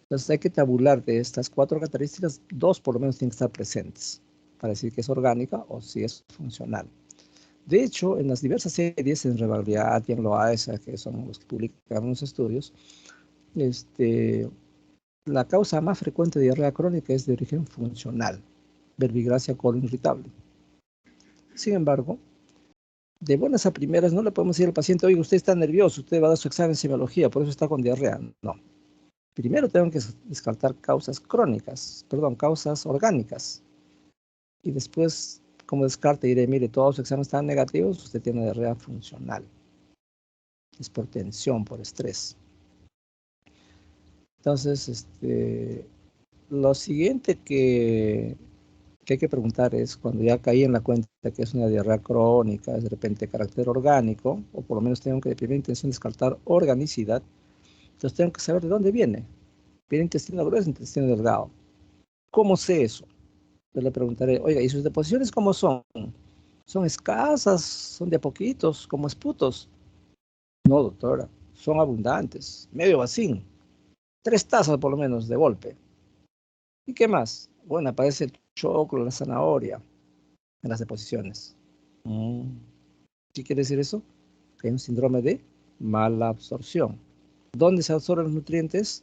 Entonces hay que tabular de estas 4 características, 2 por lo menos tienen que estar presentes para decir que es orgánica o si es funcional. De hecho, en las diversas series, en Revalviat y en Loaesa, que son los que publican los estudios, la causa más frecuente de diarrea crónica es de origen funcional, verbigracia colon irritable. Sin embargo, de buenas a primeras no le podemos decir al paciente, oye, usted está nervioso, usted va a dar su examen de semiología, por eso está con diarrea. No. Primero tengo que descartar causas orgánicas. Y después, como descarte, diré, mire, todos los exámenes están negativos, usted tiene diarrea funcional. Es por tensión, por estrés. Entonces, lo siguiente que hay que preguntar es, cuando ya caí en la cuenta que es una diarrea crónica, es de repente de carácter orgánico, o por lo menos tengo que de primera intención descartar organicidad, entonces tengo que saber de dónde viene. ¿Viene intestino grueso o intestino delgado? ¿Cómo sé eso? Yo le preguntaré, oiga, ¿y sus deposiciones cómo son? Son escasas, son de a poquitos, como esputos. No, doctora, son abundantes, medio vacín, 3 tazas por lo menos de golpe. ¿Y qué más? Bueno, aparece el choclo, la zanahoria en las deposiciones. Mm. ¿Qué quiere decir eso? Que hay un síndrome de mala absorción. ¿Dónde se absorben los nutrientes?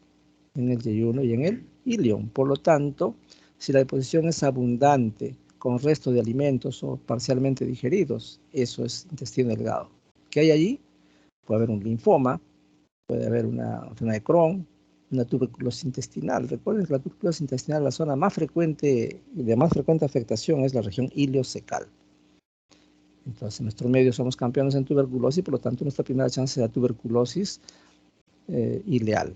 En el yeyuno y en el ilion. Por lo tanto, si la deposición es abundante con resto de alimentos o parcialmente digeridos, eso es intestino delgado. ¿Qué hay allí? Puede haber un linfoma, puede haber una enfermedad de Crohn, una tuberculosis intestinal. Recuerden que la tuberculosis intestinal, la zona más frecuente, de más frecuente afectación es la región iliocecal. Entonces, en nuestro medio somos campeones en tuberculosis, por lo tanto, nuestra primera chance es la tuberculosis ileal.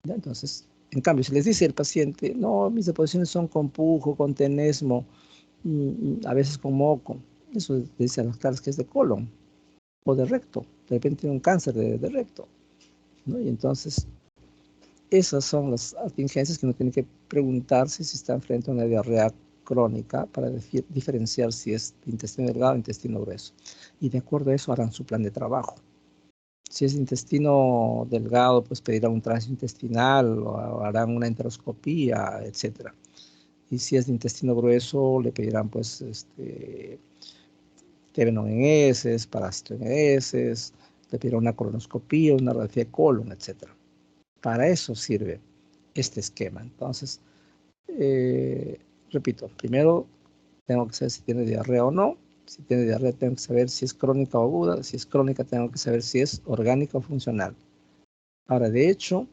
¿Ya? Entonces, en cambio, si les dice el paciente, no, mis deposiciones son con pujo, con tenesmo, a veces con moco, eso dice a las claras que es de colon o de recto, de repente tiene un cáncer de recto, ¿no? Y entonces, esas son las atingencias que uno tiene que preguntarse si está frente a una diarrea crónica para diferenciar si es intestino delgado o intestino grueso. Y de acuerdo a eso harán su plan de trabajo. Si es intestino delgado, pues pedirán un tránsito intestinal o harán una enteroscopía, etc. Y si es de intestino grueso, le pedirán pues TBNO en heces, parásito en heces, le pedirán una colonoscopía, una radiografía de colon, etc. Para eso sirve este esquema. Entonces, repito, primero tengo que saber si tiene diarrea o no. Si tiene diarrea, tengo que saber si es crónica o aguda. Si es crónica, tengo que saber si es orgánica o funcional. Ahora, de hecho,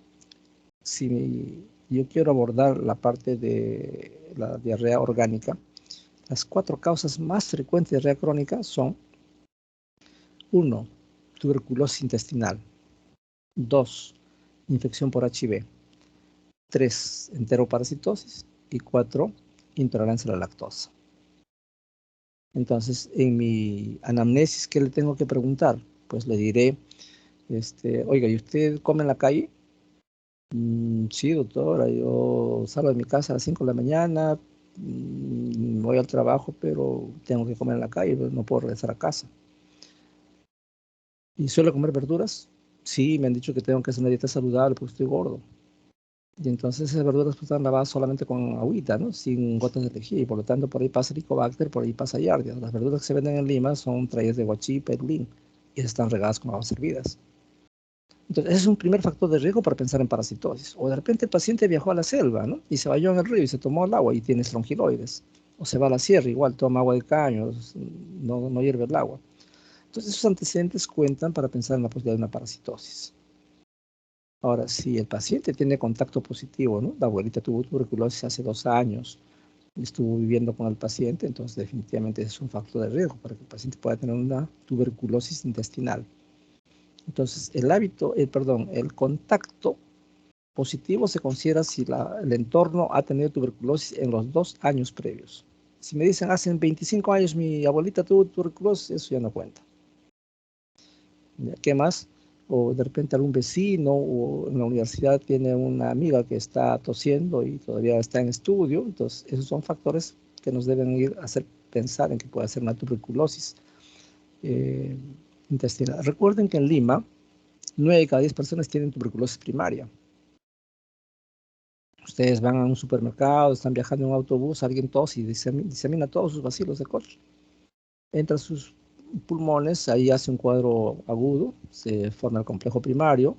si yo quiero abordar la parte de la diarrea orgánica, las 4 causas más frecuentes de diarrea crónica son: 1, tuberculosis intestinal; 2, infección por HIV; 3, enteroparasitosis; y 4, intolerancia a la lactosa. Entonces, en mi anamnesis, ¿qué le tengo que preguntar? Pues le diré, oiga, ¿y usted come en la calle? Sí, doctora, yo salgo de mi casa a las 5 de la mañana, voy al trabajo, pero tengo que comer en la calle, no puedo regresar a casa. ¿Y suelo comer verduras? Sí, me han dicho que tengo que hacer una dieta saludable porque estoy gordo. Y entonces esas verduras pues, están lavadas solamente con agüita, ¿no? Sin gotas de lejía, y por lo tanto por ahí pasa Helicobacter, por ahí pasa Giardia. Las verduras que se venden en Lima son traídas de Huachi, Perulín, y están regadas con aguas hervidas. Entonces, ese es un primer factor de riesgo para pensar en parasitosis. O de repente el paciente viajó a la selva, ¿no? Y se bañó en el río y se tomó el agua y tiene estrongiloides. O se va a la sierra, igual toma agua de caño, no hierve el agua. Entonces, esos antecedentes cuentan para pensar en la posibilidad de una parasitosis. Ahora, si el paciente tiene contacto positivo, ¿no? La abuelita tuvo tuberculosis hace 2 años y estuvo viviendo con el paciente, entonces definitivamente es un factor de riesgo para que el paciente pueda tener una tuberculosis intestinal. Entonces, el contacto positivo se considera si el entorno ha tenido tuberculosis en los 2 años previos. Si me dicen, hace 25 años mi abuelita tuvo tuberculosis, eso ya no cuenta. ¿Qué más? O de repente algún vecino o en la universidad tiene una amiga que está tosiendo y todavía está en estudio. Entonces, esos son factores que nos deben ir a hacer pensar en que puede ser una tuberculosis intestinal. Recuerden que en Lima, 9 de cada 10 personas tienen tuberculosis primaria. Ustedes van a un supermercado, están viajando en un autobús, alguien tose y disemina todos sus bacilos de Koch. Entra a sus pulmones, ahí hace un cuadro agudo, se forma el complejo primario,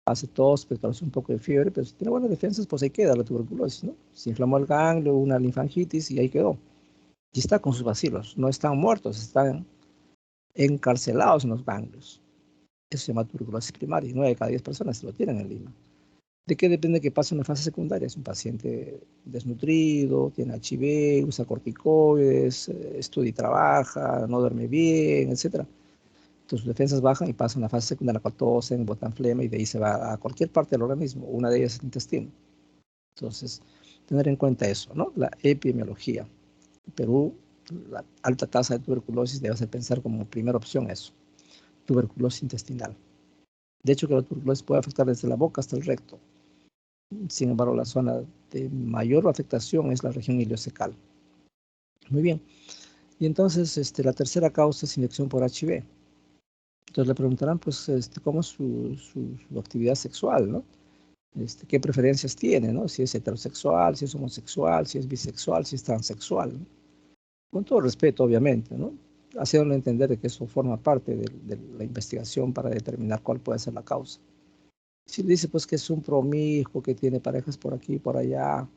hace tos, un poco de fiebre, pero si tiene buenas defensas, pues ahí queda la tuberculosis, ¿no? Se inflamó el ganglio, una linfangitis y ahí quedó. Y está con sus bacilos, no están muertos, están encarcelados en los ganglios. Eso se llama tuberculosis primaria, 9 de cada 10 personas lo tienen en Lima. ¿De qué depende que pase una fase secundaria? Es un paciente desnutrido, tiene HIV, usa corticoides, estudia y trabaja, no duerme bien, etc. Entonces sus defensas bajan y pasa una fase secundaria, la cual tosen, botan flema y de ahí se va a cualquier parte del organismo. Una de ellas es el intestino. Entonces, tener en cuenta eso, ¿no? La epidemiología. En Perú, la alta tasa de tuberculosis debe hacer pensar como primera opción eso, tuberculosis intestinal. De hecho, que la tuberculosis puede afectar desde la boca hasta el recto. Sin embargo, la zona de mayor afectación es la región iliocecal. Muy bien. Y entonces la tercera causa es infección por HIV. Entonces le preguntarán, pues, cómo es su actividad sexual, ¿no? Qué preferencias tiene, ¿no? Si es heterosexual, si es homosexual, si es bisexual, si es transexual, ¿no? Con todo respeto, obviamente, ¿no? Haciéndole entender de que eso forma parte de la investigación para determinar cuál puede ser la causa. Si le dice, pues, que es un promiscuo, que tiene parejas por aquí y por allá,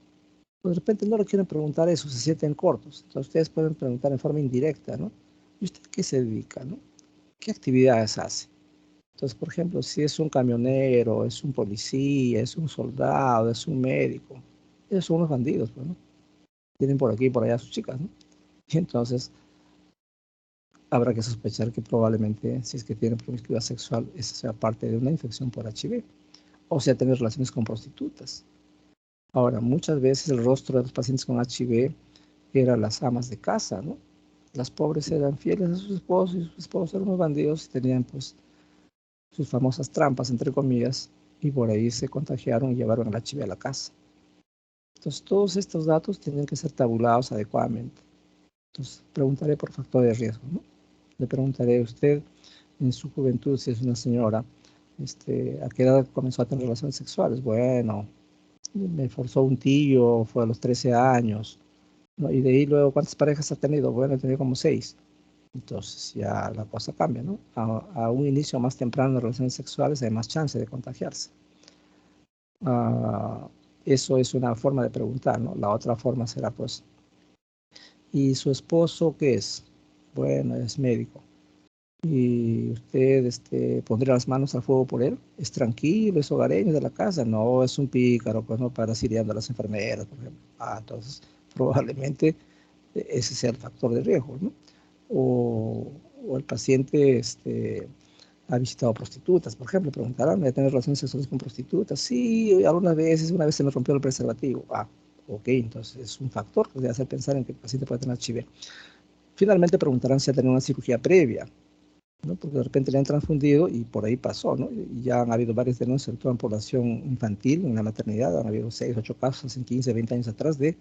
pues de repente no le quieren preguntar eso, se sienten cortos. Entonces ustedes pueden preguntar en forma indirecta, ¿no? ¿Y usted qué se dedica, no? ¿Qué actividades hace? Entonces, por ejemplo, si es un camionero, es un policía, es un soldado, es un médico, esos son unos bandidos, pues, ¿no? Tienen por aquí y por allá a sus chicas, ¿no? Y entonces habrá que sospechar que probablemente, si es que tiene promiscuidad sexual, esa sea parte de una infección por HIV, o sea, tener relaciones con prostitutas. Ahora, muchas veces el rostro de los pacientes con HIV eran las amas de casa, ¿no? Las pobres eran fieles a sus esposos y sus esposos eran unos bandidos y tenían, pues, sus famosas trampas, entre comillas, y por ahí se contagiaron y llevaron el HIV a la casa. Entonces, todos estos datos tienen que ser tabulados adecuadamente. Entonces, preguntaré por factor de riesgo, ¿no? Le preguntaré a usted en su juventud, si es una señora, ¿a qué edad comenzó a tener relaciones sexuales? Bueno, me forzó un tío, fue a los 13 años, ¿no? Y de ahí luego, ¿cuántas parejas ha tenido? Bueno, he tenido como 6. Entonces ya la cosa cambia, ¿no? A un inicio más temprano de relaciones sexuales hay más chance de contagiarse. Ah, eso es una forma de preguntar, ¿no? La otra forma será, pues, ¿y su esposo qué es? Bueno, es médico. ¿Y usted pondría las manos al fuego por él? ¿Es tranquilo, es hogareño de la casa? No, es un pícaro, pues no para siriando a las enfermeras, por ejemplo. Ah, entonces probablemente ese sea el factor de riesgo, ¿no? O, o el paciente ha visitado prostitutas, por ejemplo, preguntarán, ¿voy a tener relaciones sexuales con prostitutas? Sí, algunas veces, una vez se me rompió el preservativo. Ah, ok, entonces es un factor que debe hacer pensar en que el paciente puede tener HIV. Finalmente preguntarán si ha tenido una cirugía previa, ¿no? Porque de repente le han transfundido y por ahí pasó, ¿no? Y ya han habido varias denuncias, sobre todo en población infantil, en la maternidad, han habido 6, 8 casos en 15, 20 años atrás de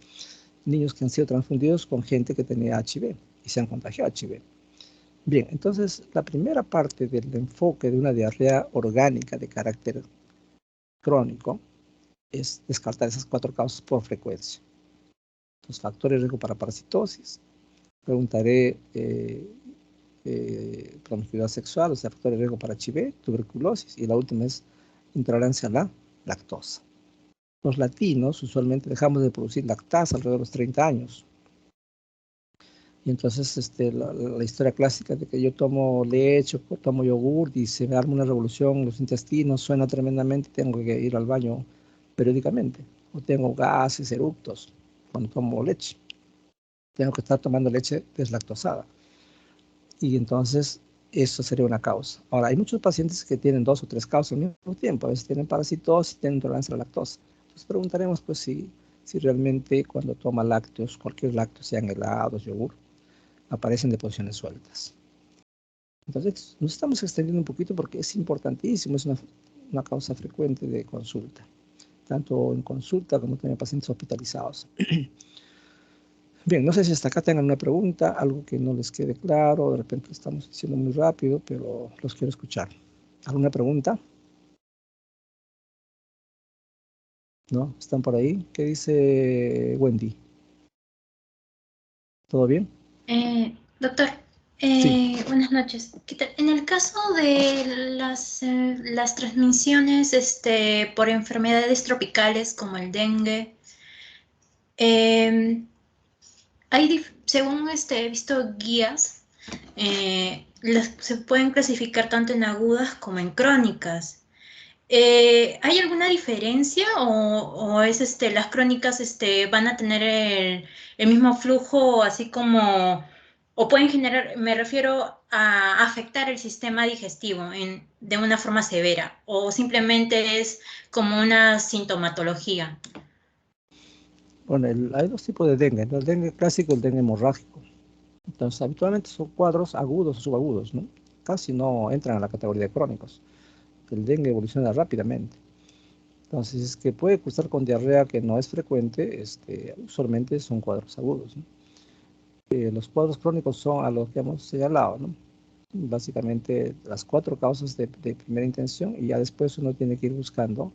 niños que han sido transfundidos con gente que tenía HIV y se han contagiado HIV. Bien, entonces la primera parte del enfoque de una diarrea orgánica de carácter crónico es descartar esas 4 causas por frecuencia. Los factores de riesgo para parasitosis, preguntaré promiscuidad sexual, o sea, factores de riesgo para HIV, tuberculosis, y la última es intolerancia a la lactosa. Los latinos usualmente dejamos de producir lactasa alrededor de los 30 años. Y entonces la historia clásica de que yo tomo leche o tomo yogur y se me arma una revolución en los intestinos suena tremendamente, tengo que ir al baño periódicamente. O tengo gases, eructos cuando tomo leche. Tengo que estar tomando leche deslactosada. Y entonces eso sería una causa. Ahora, hay muchos pacientes que tienen 2 o 3 causas al mismo tiempo. A veces tienen parasitosis, tienen intolerancia a la lactosa. Entonces preguntaremos pues si realmente cuando toma lácteos, cualquier lácteo, sean helados, yogur, aparecen deposiciones sueltas. Entonces, nos estamos extendiendo un poquito porque es importantísimo, es una causa frecuente de consulta, tanto en consulta como también pacientes hospitalizados. Bien, no sé si hasta acá tengan una pregunta, algo que no les quede claro, de repente estamos diciendo muy rápido, pero los quiero escuchar. ¿Alguna pregunta? ¿No? ¿Están por ahí? ¿Qué dice Wendy? ¿Todo bien? Doctor, Sí. buenas noches. ¿Qué tal? En el caso de las transmisiones por enfermedades tropicales como el dengue, eh, según he visto guías, se pueden clasificar tanto en agudas como en crónicas. ¿Hay alguna diferencia o es las crónicas van a tener el mismo flujo, así como, o pueden generar, me refiero a afectar el sistema digestivo de una forma severa, o simplemente es como una sintomatología? Bueno, hay 2 tipos de dengue, ¿no? El dengue clásico y el dengue hemorrágico. Entonces, habitualmente son cuadros agudos o subagudos, ¿no? Casi no entran a la categoría de crónicos. El dengue evoluciona rápidamente. Entonces, es que puede cursar con diarrea que no es frecuente, usualmente son cuadros agudos, ¿no? Los cuadros crónicos son a los que hemos señalado, ¿no? Básicamente las 4 causas de primera intención, y ya después uno tiene que ir buscando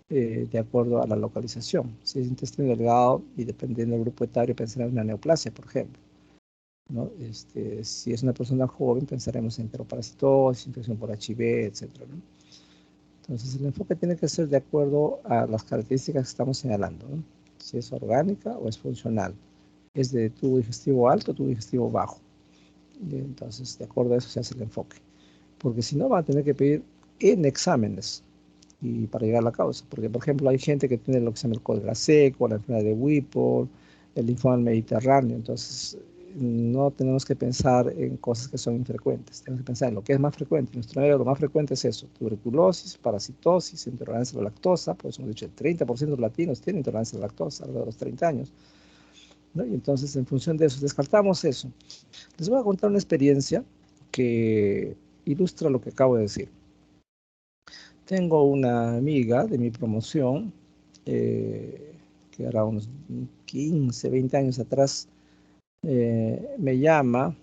de acuerdo a la localización. Si es intestino delgado y dependiendo del grupo etario, pensaremos en una neoplasia, por ejemplo, ¿no? Si es una persona joven, pensaremos en enteroparasitosis, infección por HIV, etcétera, ¿no? Entonces, el enfoque tiene que ser de acuerdo a las características que estamos señalando, ¿no? Si es orgánica o es funcional. Es de tubo digestivo alto o tubo digestivo bajo. Y entonces, de acuerdo a eso se hace el enfoque. Porque si no, van a tener que pedir en exámenes y para llegar a la causa. Porque, por ejemplo, hay gente que tiene lo que se llama el cólera seco, la enfermedad de Whipple, el linfoma mediterráneo. Entonces, no tenemos que pensar en cosas que son infrecuentes. Tenemos que pensar en lo que es más frecuente. En nuestro medio lo más frecuente es eso: tuberculosis, parasitosis, intolerancia a la lactosa. Por eso hemos dicho, el 30% de los latinos tienen intolerancia a la lactosa alrededor de los 30 años, ¿no? Y entonces, en función de eso, descartamos eso. Les voy a contar una experiencia que ilustra lo que acabo de decir. Tengo una amiga de mi promoción, que era unos 15, 20 años atrás, me llama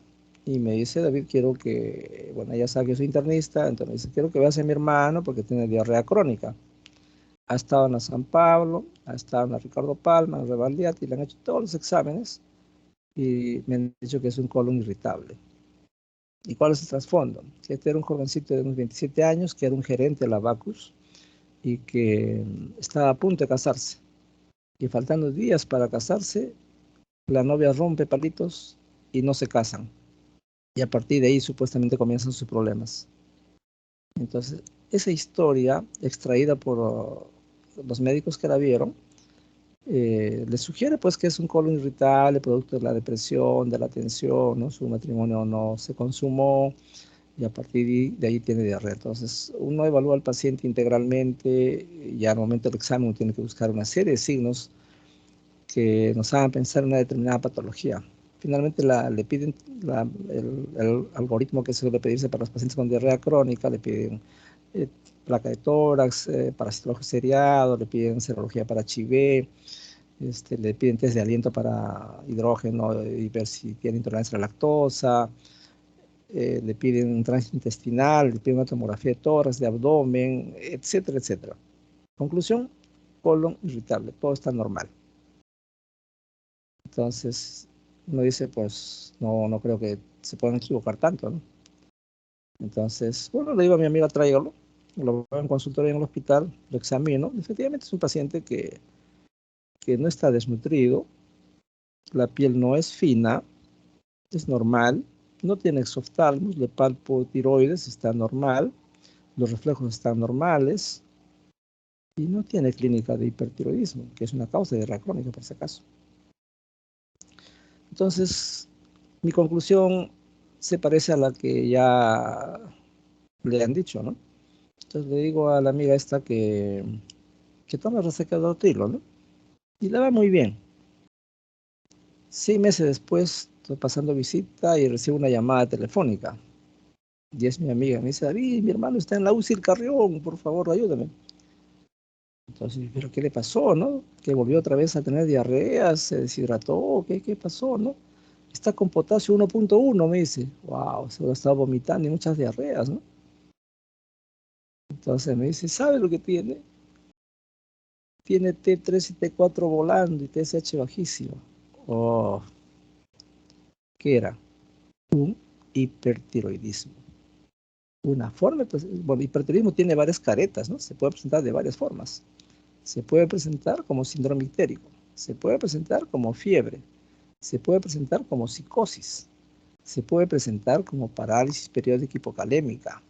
y me dice: David, quiero que, bueno, ella sabe que soy internista, entonces me dice, quiero que veas a mi hermano porque tiene diarrea crónica. Ha estado en la San Pablo, ha estado en la Ricardo Palma, en la Revaldiati, y le han hecho todos los exámenes y me han dicho que es un colon irritable. ¿Y cuál es el trasfondo? Que este era un jovencito de unos 27 años que era un gerente de la Bacus y que estaba a punto de casarse. Y faltando días para casarse, la novia rompe palitos y no se casan. Y a partir de ahí supuestamente comienzan sus problemas. Entonces, esa historia extraída por los médicos que la vieron, le sugiere pues que es un colon irritable producto de la depresión, de la tensión, ¿no? Su matrimonio no se consumó y a partir de ahí tiene diarrea. Entonces, uno evalúa al paciente integralmente y al momento del examen uno tiene que buscar una serie de signos que nos hagan pensar en una determinada patología. Finalmente, le piden el algoritmo que suele pedirse para los pacientes con diarrea crónica: le piden eh, placa de tórax, parasitología seriado, le piden serología para HIV, le piden test de aliento para hidrógeno y ver si tiene intolerancia a la lactosa, le piden un tránsito intestinal, le piden una tomografía de tórax, de abdomen, etcétera, etcétera. Conclusión: colon irritable, todo está normal. Entonces, uno dice, pues, no creo que se puedan equivocar tanto, ¿no? Entonces, bueno, le digo a mi amiga, tráigalo, lo veo en consultorio en el hospital, lo examino. Efectivamente, es un paciente que no está desnutrido, la piel no es fina, es normal, no tiene exoftalmos, le palpo tiroides, está normal, los reflejos están normales y no tiene clínica de hipertiroidismo, que es una causa de diarrea crónica, por si acaso. Entonces, mi conclusión se parece a la que ya le han dicho, ¿no? Entonces le digo a la amiga esta que tome Resecadortilo, ¿no? Y le va muy bien. 6 meses después, estoy pasando visita y recibo una llamada telefónica. Y es mi amiga. Me dice: David, mi hermano está en la UCI El Carrión, por favor, ayúdame. Entonces, ¿pero qué le pasó, no? Que volvió otra vez a tener diarrea, se deshidrató, ¿qué pasó, no? Está con potasio 1.1, me dice. Wow, se lo está vomitando y muchas diarreas, ¿no? Entonces me dice: ¿sabe lo que tiene? Tiene T3 y T4 volando y TSH bajísimo. Oh, ¿qué era? Un hipertiroidismo. Una forma, pues, bueno, hipertiroidismo tiene varias caretas, ¿no? Se puede presentar de varias formas. Se puede presentar como síndrome ictérico, se puede presentar como fiebre, se puede presentar como psicosis, se puede presentar como parálisis periódica hipocalémica.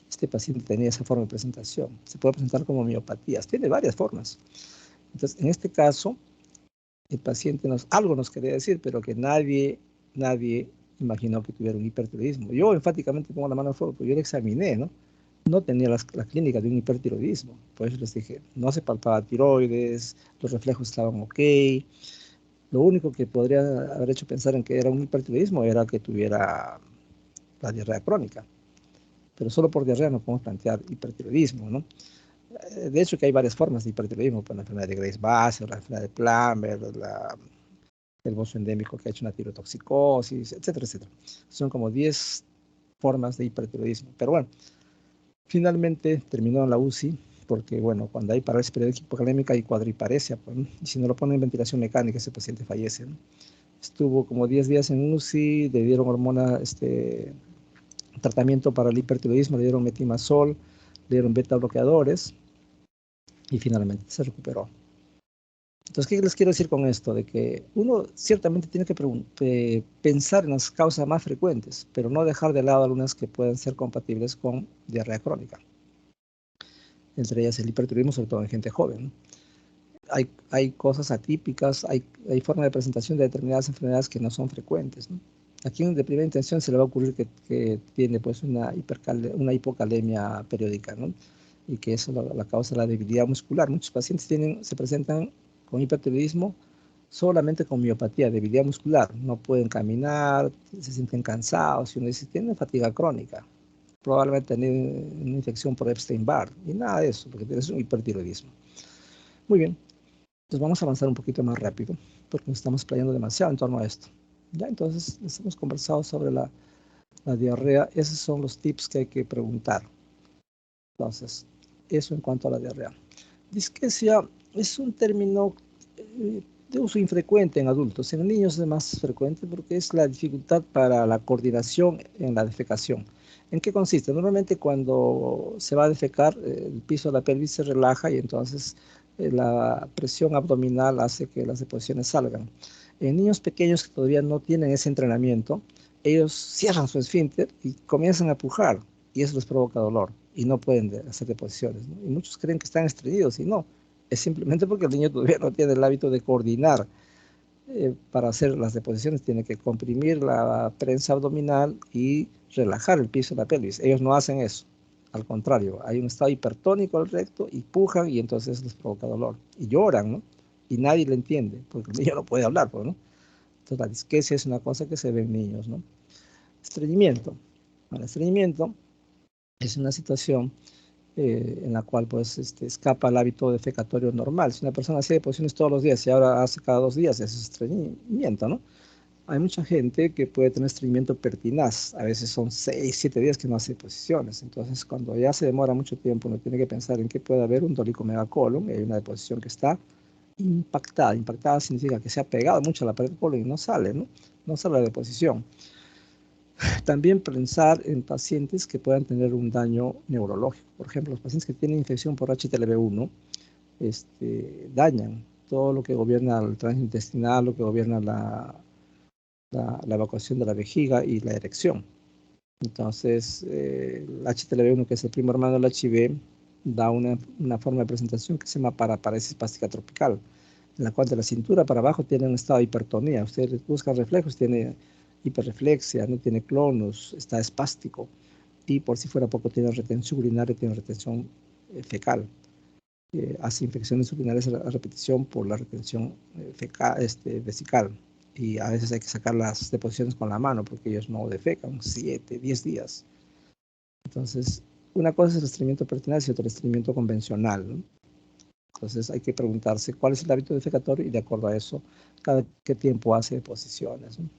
Este paciente tenía esa forma de presentación. Se puede presentar como miopatías, tiene varias formas. Entonces, en este caso, el paciente algo nos quería decir, pero que nadie imaginó que tuviera un hipertiroidismo. Yo enfáticamente pongo la mano al fuego, porque yo lo examiné, ¿no? No tenía la clínica de un hipertiroidismo. Por eso les dije, no se palpaba tiroides, los reflejos estaban ok. Lo único que podría haber hecho pensar en que era un hipertiroidismo era que tuviera la diarrea crónica. Pero solo por diarrea no podemos plantear hipertiroidismo, ¿no? De hecho, que hay varias formas de hipertiroidismo, por la enfermedad de Graves-Base, la enfermedad de Plummer, el bozo endémico que ha hecho una tirotoxicosis, etcétera, etcétera. Son como 10 formas de hipertiroidismo. Pero bueno, finalmente terminó en la UCI porque, bueno, cuando hay parálisis periódica hipocalémica hay cuadriparesia, pues, ¿no? Y si no lo ponen en ventilación mecánica, ese paciente fallece, ¿no? Estuvo como 10 días en UCI, le dieron hormona, tratamiento para el hipertiroidismo, le dieron metimazol, le dieron beta bloqueadores y finalmente se recuperó. Entonces, ¿qué les quiero decir con esto? De que uno ciertamente tiene que pensar en las causas más frecuentes, pero no dejar de lado algunas que pueden ser compatibles con diarrea crónica. Entre ellas el hipertiroidismo, sobre todo en gente joven, ¿no? Hay cosas atípicas, hay forma de presentación de determinadas enfermedades que no son frecuentes, ¿no? ¿A quién de primera intención se le va a ocurrir que tiene pues una hipocalemia periódica, ¿no? Y que eso la causa la debilidad muscular? Muchos pacientes se presentan con hipertiroidismo solamente con miopatía, debilidad muscular, no pueden caminar, se sienten cansados, y uno dice, tienen fatiga crónica, probablemente tienen una infección por Epstein-Barr, y nada de eso, porque tienes un hipertiroidismo. Muy bien. Entonces vamos a avanzar un poquito más rápido, porque nos estamos playando demasiado en torno a esto. Ya, entonces les hemos conversado sobre la diarrea. Esos son los tips que hay que preguntar. Entonces, eso en cuanto a la diarrea. Disquesia es un término de uso infrecuente en adultos. En niños es más frecuente porque es la dificultad para la coordinación en la defecación. ¿En qué consiste? Normalmente cuando se va a defecar, el piso de la pelvis se relaja y entonces la presión abdominal hace que las deposiciones salgan. En niños pequeños que todavía no tienen ese entrenamiento, ellos cierran su esfínter y comienzan a pujar y eso les provoca dolor y no pueden hacer deposiciones, ¿no? Y muchos creen que están estreñidos y no, es simplemente porque el niño todavía no tiene el hábito de coordinar. Para hacer las deposiciones tiene que comprimir la prensa abdominal y relajar el piso de la pelvis. Ellos no hacen eso. Al contrario, hay un estado hipertónico al recto y pujan y entonces les provoca dolor. Y lloran, ¿no? Y nadie le entiende, porque el niño no puede hablar, ¿no? Entonces la disquesia es una cosa que se ve en niños, ¿no? Estreñimiento. Bueno, el estreñimiento es una situación en la cual pues escapa el hábito defecatorio normal. Si una persona hace deposiciones todos los días y ahora hace cada 2 días, eso es estreñimiento, ¿no? Hay mucha gente que puede tener estreñimiento pertinaz, a veces son 6, 7 días que no hace deposiciones, entonces cuando ya se demora mucho tiempo uno tiene que pensar en que puede haber un dolicomegacolon, hay una deposición que está impactada significa que se ha pegado mucho a la pared del colon y no sale, ¿no? No sale la deposición. También pensar en pacientes que puedan tener un daño neurológico. Por ejemplo, los pacientes que tienen infección por HTLV1 dañan todo lo que gobierna el tránsito intestinal, lo que gobierna la evacuación de la vejiga y la erección. Entonces, el HTLV1, que es el primo hermano del HIV, da una forma de presentación que se llama paraparesis espástica tropical, en la cual de la cintura para abajo tiene un estado de hipertonía. Usted busca reflejos, tiene hiperreflexia, no tiene clonus, está espástico y por si fuera poco tiene retención urinaria, tiene retención fecal. Hace infecciones urinarias a repetición por la retención vesical y a veces hay que sacar las deposiciones con la mano porque ellos no defecan 7, 10 días. Entonces, una cosa es el estreñimiento pertinaz y otra el estreñimiento convencional, ¿no? Entonces hay que preguntarse cuál es el hábito defecatorio y de acuerdo a eso, cada qué tiempo hace deposiciones, ¿no?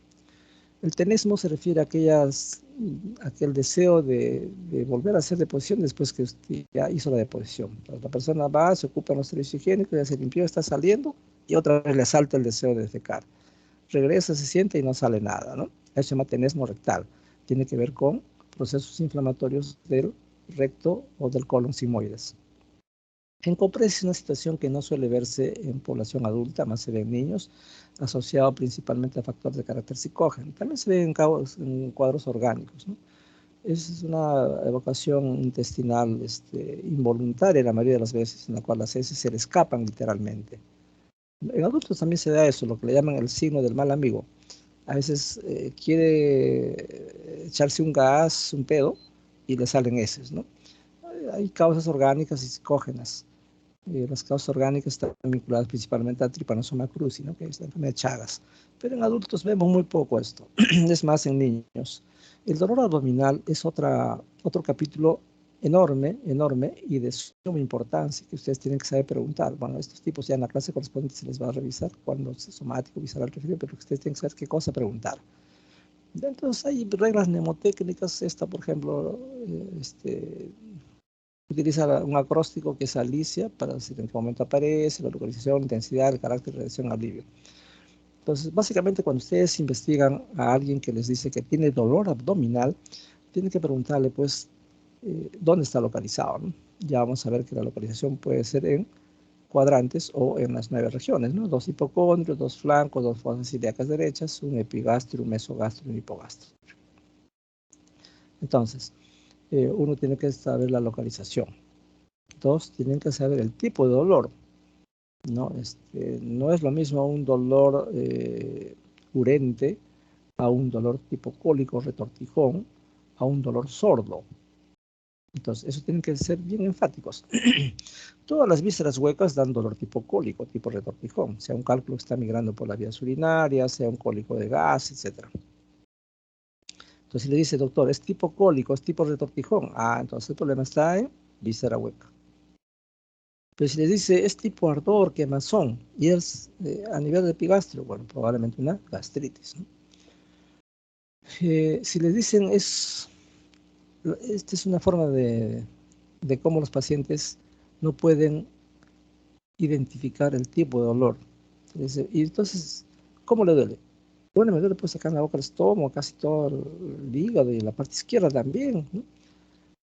El tenesmo se refiere a aquel deseo de volver a hacer deposición después que usted ya hizo la deposición. Entonces, la persona va, se ocupa en los servicios higiénicos, ya se limpió, está saliendo y otra vez le salta el deseo de defecar. Regresa, se siente y no sale nada, ¿no? Eso se llama tenesmo rectal. Tiene que ver con procesos inflamatorios del recto o del colon sigmoides. Encopresis es una situación que no suele verse en población adulta, más se ve en niños, asociado principalmente a factores de carácter psicógeno. También se ve en cuadros orgánicos, ¿no? Es una evacuación intestinal involuntaria la mayoría de las veces, en la cual las heces se le escapan literalmente. En adultos también se da eso, lo que le llaman el signo del mal amigo. A veces quiere echarse un gas, un pedo, y le salen heces, ¿no? Hay causas orgánicas y psicógenas. Las causas orgánicas están vinculadas principalmente a Trypanosoma cruzi, ¿no? Que es la enfermedad de Chagas. Pero en adultos vemos muy poco esto, es más en niños. El dolor abdominal es otro capítulo enorme, enorme y de suma importancia que ustedes tienen que saber preguntar. Bueno, estos tipos ya en la clase correspondiente se les va a revisar cuando es somático, visceral, referido, pero ustedes tienen que saber qué cosa preguntar. Entonces hay reglas mnemotécnicas. Esta, por ejemplo, utiliza un acróstico que es Alicia para decir en qué momento aparece, la localización, intensidad, el carácter, reacción, alivio. Entonces, básicamente, cuando ustedes investigan a alguien que les dice que tiene dolor abdominal, tienen que preguntarle, pues, dónde está localizado, ¿no? Ya vamos a ver que la localización puede ser en cuadrantes o en las 9 regiones, ¿no? 2 hipocondrios, 2 flancos, 2 fosas ilíacas derechas, un epigastrio, un mesogastrio y un hipogastrio. Entonces, uno tiene que saber la localización. 2, tienen que saber el tipo de dolor, ¿no? No es lo mismo un dolor urente a un dolor tipo cólico, retortijón, a un dolor sordo. Entonces, eso tienen que ser bien enfáticos. Todas las vísceras huecas dan dolor tipo cólico, tipo retortijón, sea un cálculo que está migrando por las vías urinarias, sea un cólico de gas, etc. Entonces, si le dice, doctor, es tipo cólico, es tipo retortijón, entonces el problema está en víscera hueca. Pero si les dice, es tipo ardor, quemazón, y es a nivel de epigastrio, bueno, probablemente una gastritis, ¿no? Si les dicen, esta es una forma de cómo los pacientes no pueden identificar el tipo de dolor. Y entonces, ¿cómo le duele? Bueno, me duele pues acá en la boca del estómago, casi todo el hígado y la parte izquierda también, ¿no?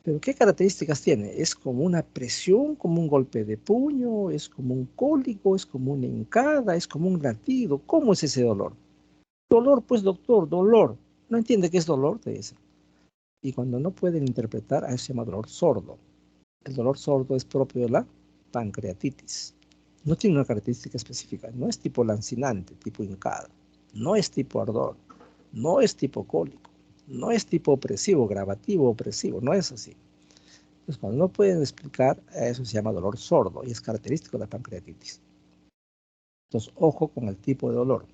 Pero ¿qué características tiene? ¿Es como una presión, como un golpe de puño? ¿Es como un cólico? ¿Es como una hincada? ¿Es como un latido? ¿Cómo es ese dolor? Dolor, pues doctor, dolor. ¿No entiende qué es dolor? Te dicen. Y cuando no pueden interpretar, a eso se llama dolor sordo. El dolor sordo es propio de la pancreatitis. No tiene una característica específica. No es tipo lancinante, tipo hincada. No es tipo ardor. No es tipo cólico. No es tipo opresivo, gravativo, opresivo. No es así. Entonces, cuando no pueden explicar, eso se llama dolor sordo y es característico de la pancreatitis. Entonces, ojo con el tipo de dolor.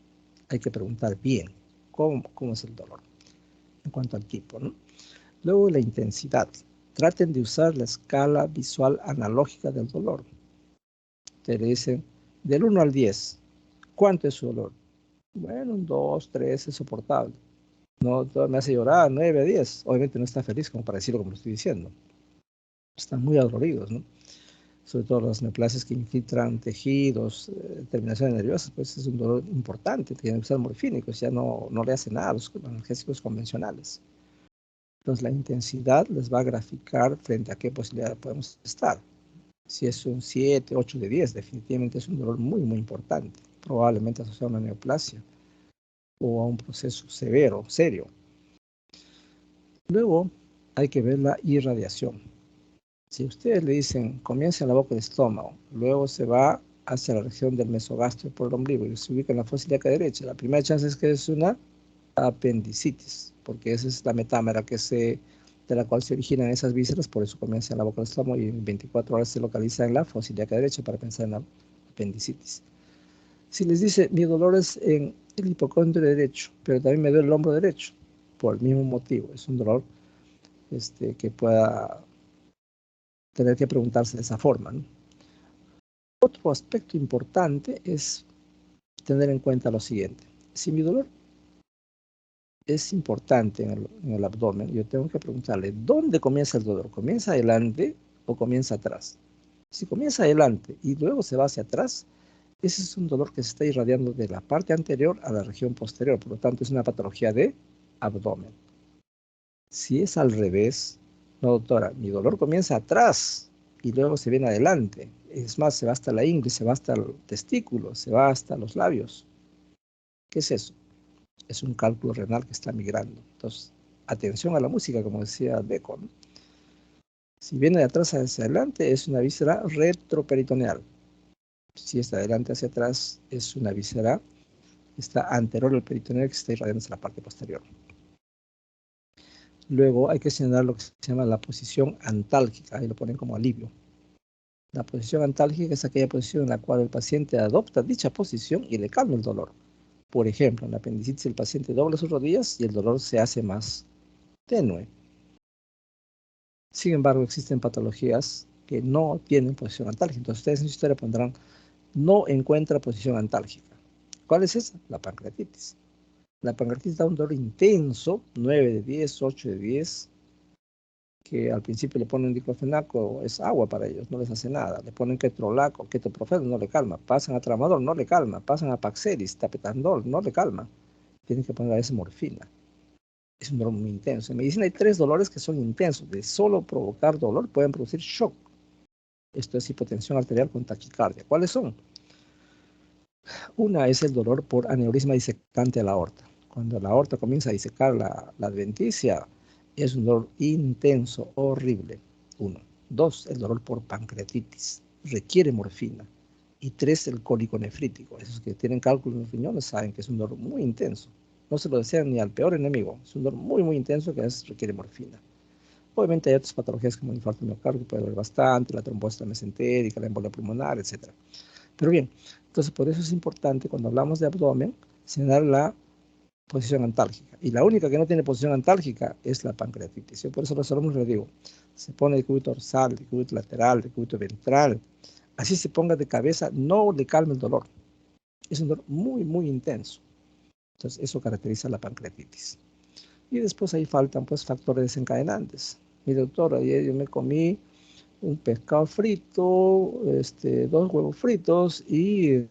Hay que preguntar bien cómo es el dolor en cuanto al tipo, ¿no? Luego, la intensidad. Traten de usar la escala visual analógica del dolor. Te le dicen, del 1 al 10, ¿cuánto es su dolor? Bueno, un 2, 3 es soportable. No, me hace llorar, 9, 10. Obviamente no está feliz como para decirlo como lo estoy diciendo. Están muy adoloridos, ¿no? Sobre todo las neoplasias que infiltran tejidos, terminaciones nerviosas, pues es un dolor importante. Tienen que usar morfínicos, ya no le hace nada a los analgésicos convencionales. Entonces la intensidad les va a graficar frente a qué posibilidad podemos estar. Si es un 7, 8 de 10, definitivamente es un dolor muy, muy importante, probablemente asociado a una neoplasia o a un proceso severo, serio. Luego hay que ver la irradiación. Si ustedes le dicen, comienza en la boca del estómago, luego se va hacia la región del mesogastrio por el ombligo y se ubica en la fosa ilíaca derecha, la primera chance es que es una apendicitis, porque esa es la metámera de la cual se originan esas vísceras, por eso comienza en la boca del estómago y en 24 horas se localiza en la fosa ilíaca derecha para pensar en la apendicitis. Si les dice, mi dolor es en el hipocondrio derecho, pero también me duele el hombro derecho, por el mismo motivo, es un dolor que pueda tener que preguntarse de esa forma, ¿no? Otro aspecto importante es tener en cuenta lo siguiente. Si mi dolor es importante en el abdomen, yo tengo que preguntarle, ¿dónde comienza el dolor? ¿Comienza adelante o comienza atrás? Si comienza adelante y luego se va hacia atrás, ese es un dolor que se está irradiando de la parte anterior a la región posterior, por lo tanto es una patología de abdomen. Si es al revés, no doctora, mi dolor comienza atrás y luego se viene adelante, es más, se va hasta la ingle, se va hasta el testículo, se va hasta los labios. ¿Qué es eso? Es un cálculo renal que está migrando. Entonces, atención a la música, como decía Bacon. Si viene de atrás hacia adelante, es una víscera retroperitoneal. Si está de adelante hacia atrás, es una víscera que está anterior al peritoneal que está irradiando hacia la parte posterior. Luego hay que señalar lo que se llama la posición antálgica, ahí lo ponen como alivio. La posición antálgica es aquella posición en la cual el paciente adopta dicha posición y le calma el dolor. Por ejemplo, en la apendicitis el paciente dobla sus rodillas y el dolor se hace más tenue. Sin embargo, existen patologías que no tienen posición antálgica. Entonces, ustedes en su historia pondrán, no encuentra posición antálgica. ¿Cuál es esa? La pancreatitis. La pancreatitis da un dolor intenso, 9 de 10, 8 de 10, que al principio le ponen diclofenaco, es agua para ellos, no les hace nada. Le ponen ketorolaco, ketoprofeno, no le calma. Pasan a tramadol, no le calma. Pasan a Paxeris, tapetandol, no le calma. Tienen que poner a veces morfina. Es un dolor muy intenso. En medicina hay 3 dolores que son intensos. De solo provocar dolor pueden producir shock. Esto es hipotensión arterial con taquicardia. ¿Cuáles son? Una es el dolor por aneurisma disecante a la aorta. Cuando la aorta comienza a disecar la adventicia, es un dolor intenso, horrible. Uno. Dos, el dolor por pancreatitis. Requiere morfina. Y tres, el cólico nefrítico. Esos que tienen cálculos en los riñones saben que es un dolor muy intenso. No se lo desean ni al peor enemigo. Es un dolor muy, muy intenso que a veces requiere morfina. Obviamente hay otras patologías como el infarto miocárdico, que puede doler bastante, la trombosis mesentérica, la embolia pulmonar, etc. Pero bien, entonces por eso es importante cuando hablamos de abdomen, señalar la posición antálgica. Y la única que no tiene posición antálgica es la pancreatitis. Yo por eso a los alumnos les digo, se pone decúbito dorsal, decúbito lateral, decúbito ventral, así se ponga de cabeza, no le calma el dolor. Es un dolor muy, muy intenso. Entonces eso caracteriza la pancreatitis. Y después ahí faltan pues factores desencadenantes. Mi doctor, ayer yo me comí un pescado frito, 2 huevos fritos y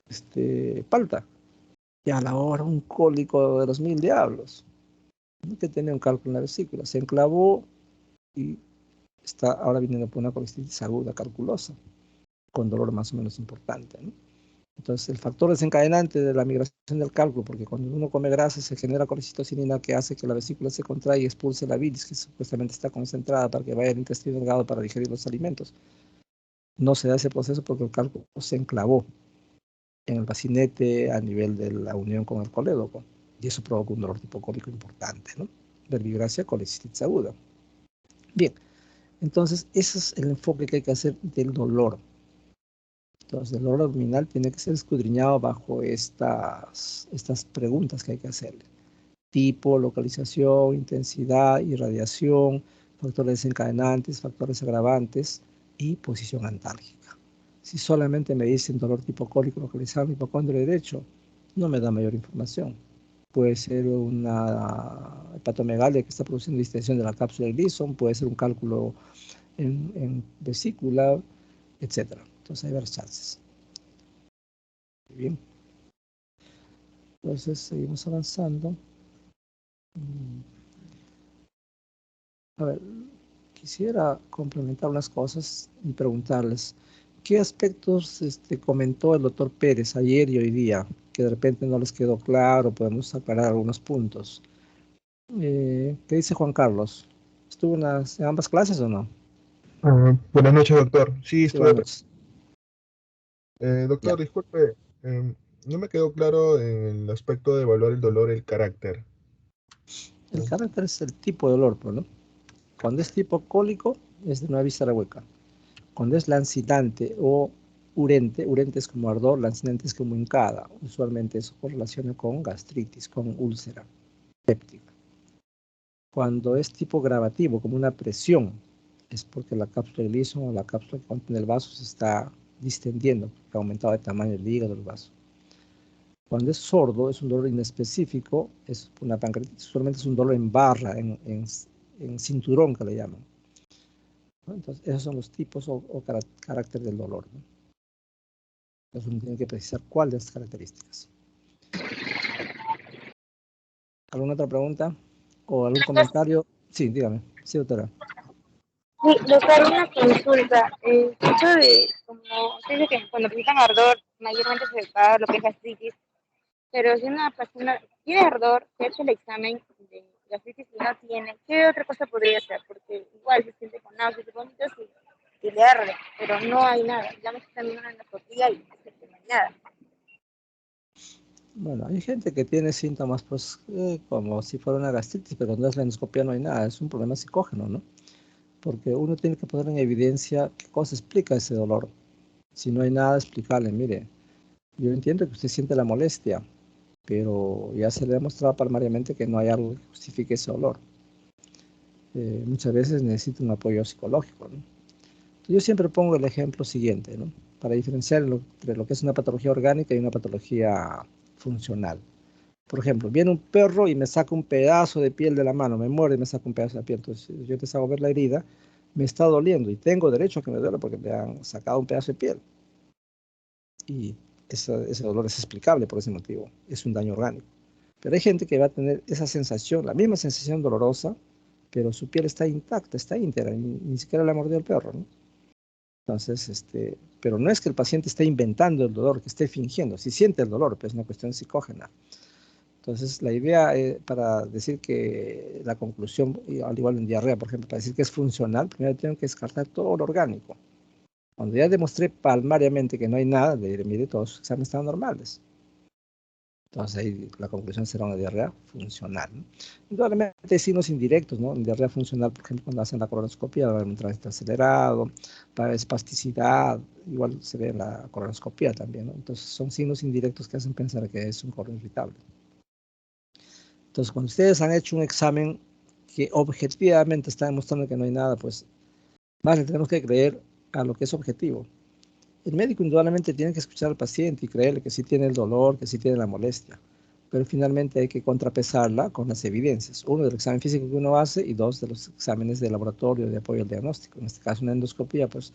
palta. Y a la hora un cólico de los 1000 diablos. Que tenía un cálculo en la vesícula. Se enclavó y está ahora viniendo por una colestitis aguda calculosa, con dolor más o menos importante, ¿no? Entonces, el factor desencadenante de la migración del cálculo, porque cuando uno come grasa se genera colecistocinina que hace que la vesícula se contraiga y expulse la bilis, que supuestamente está concentrada para que vaya al intestino delgado para digerir los alimentos. No se da ese proceso porque el cálculo se enclavó en el bacinete a nivel de la unión con el colédoco, y eso provoca un dolor tipo cólico importante, ¿no? Verbigracia, colecistitis aguda. Bien, entonces ese es el enfoque que hay que hacer del dolor. Entonces, el dolor abdominal tiene que ser escudriñado bajo estas preguntas que hay que hacerle. Tipo, localización, intensidad, irradiación, factores desencadenantes, factores agravantes y posición antálgica. Si solamente me dicen dolor tipo cólico localizado en el hipocondrio derecho, no me da mayor información. Puede ser una hepatomegalia que está produciendo distensión de la cápsula de Gleason, puede ser un cálculo en vesícula, etc. Entonces hay varias chances. Bien. Entonces seguimos avanzando. A ver, quisiera complementar unas cosas y preguntarles, ¿qué aspectos comentó el doctor Pérez ayer y hoy día? Que de repente no les quedó claro, podemos aclarar algunos puntos. ¿Qué dice Juan Carlos? ¿Estuvo en ambas clases o no? Buenas noches, doctor. Sí, Sí, buenas estuve. noches. Ya. Doctor, disculpe, no me quedó claro en el aspecto de evaluar el dolor, el carácter. El carácter es el tipo de dolor, pues, ¿no? Cuando es tipo cólico, es de una víscera hueca. Cuando es lancinante o urente, urente es como ardor, lancinante es como hincada. Usualmente eso correlaciona con gastritis, con úlcera péptica. Cuando es tipo gravativo, como una presión, es porque la cápsula de Gleason o la cápsula que contiene el vaso se está distendiendo, porque ha aumentado de tamaño el hígado del vaso. Cuando es sordo, es un dolor inespecífico, es una pancreatitis, usualmente es un dolor en barra, en cinturón que le llaman, ¿no? Entonces, esos son los tipos o carácter del dolor, ¿no? Entonces uno tiene que precisar cuál de estas características. ¿Alguna otra pregunta? ¿O algún comentario? Sí, dígame. Sí, doctora. Sí, doctor, una consulta. El hecho de, como se dice que cuando presentan ardor, mayormente se va lo que es gastritis, pero si una persona tiene ardor, se ha hecho el examen de gastritis y no tiene, ¿qué otra cosa podría ser? Porque igual se siente con náuseas y vómitos y le arde, pero no hay nada. Ya me están viendo en la costilla y no hay nada. Bueno, hay gente que tiene síntomas, pues, como si fuera una gastritis, pero no es la endoscopia, no hay nada, es un problema psicógeno, ¿no? Porque uno tiene que poner en evidencia qué cosa explica ese dolor. Si no hay nada, explicarle, mire, yo entiendo que usted siente la molestia, pero ya se le ha demostrado palmariamente que no hay algo que justifique ese dolor. muchas veces necesita un apoyo psicológico, ¿no? Yo siempre pongo el ejemplo siguiente, ¿no? Para diferenciar entre lo que es una patología orgánica y una patología funcional. Por ejemplo, viene un perro y me saca un pedazo de piel de la mano, me muerde y me saca un pedazo de piel. Entonces, yo te hago ver la herida, me está doliendo y tengo derecho a que me duela porque me han sacado un pedazo de piel. Y ese dolor es explicable por ese motivo, es un daño orgánico. Pero hay gente que va a tener esa sensación, la misma sensación dolorosa, pero su piel está intacta, está íntegra, ni siquiera la mordió el perro, ¿no? Entonces, pero no es que el paciente esté inventando el dolor, que esté fingiendo, si siente el dolor, pues es una cuestión psicógena. Entonces, la idea para decir que la conclusión, al igual en diarrea, por ejemplo, para decir que es funcional, primero tengo que descartar todo lo orgánico. Cuando ya demostré palmariamente que no hay nada, le diré, mire, todos los exámenes están normales. Entonces ahí la conclusión será una diarrea funcional, ¿no? Indudablemente hay signos indirectos, ¿no? En diarrea funcional, por ejemplo, cuando hacen la colonoscopia, va a haber un tránsito acelerado, va a haber espasticidad, igual se ve en la colonoscopia también, ¿no? Entonces son signos indirectos que hacen pensar que es un colon irritable. Entonces cuando ustedes han hecho un examen que objetivamente está demostrando que no hay nada, pues más le tenemos que creer a lo que es objetivo. El médico indudablemente tiene que escuchar al paciente y creerle que sí tiene el dolor, que sí tiene la molestia, pero finalmente hay que contrapesarla con las evidencias. Uno, del examen físico que uno hace y dos, de los exámenes de laboratorio de apoyo al diagnóstico. En este caso, una endoscopía, pues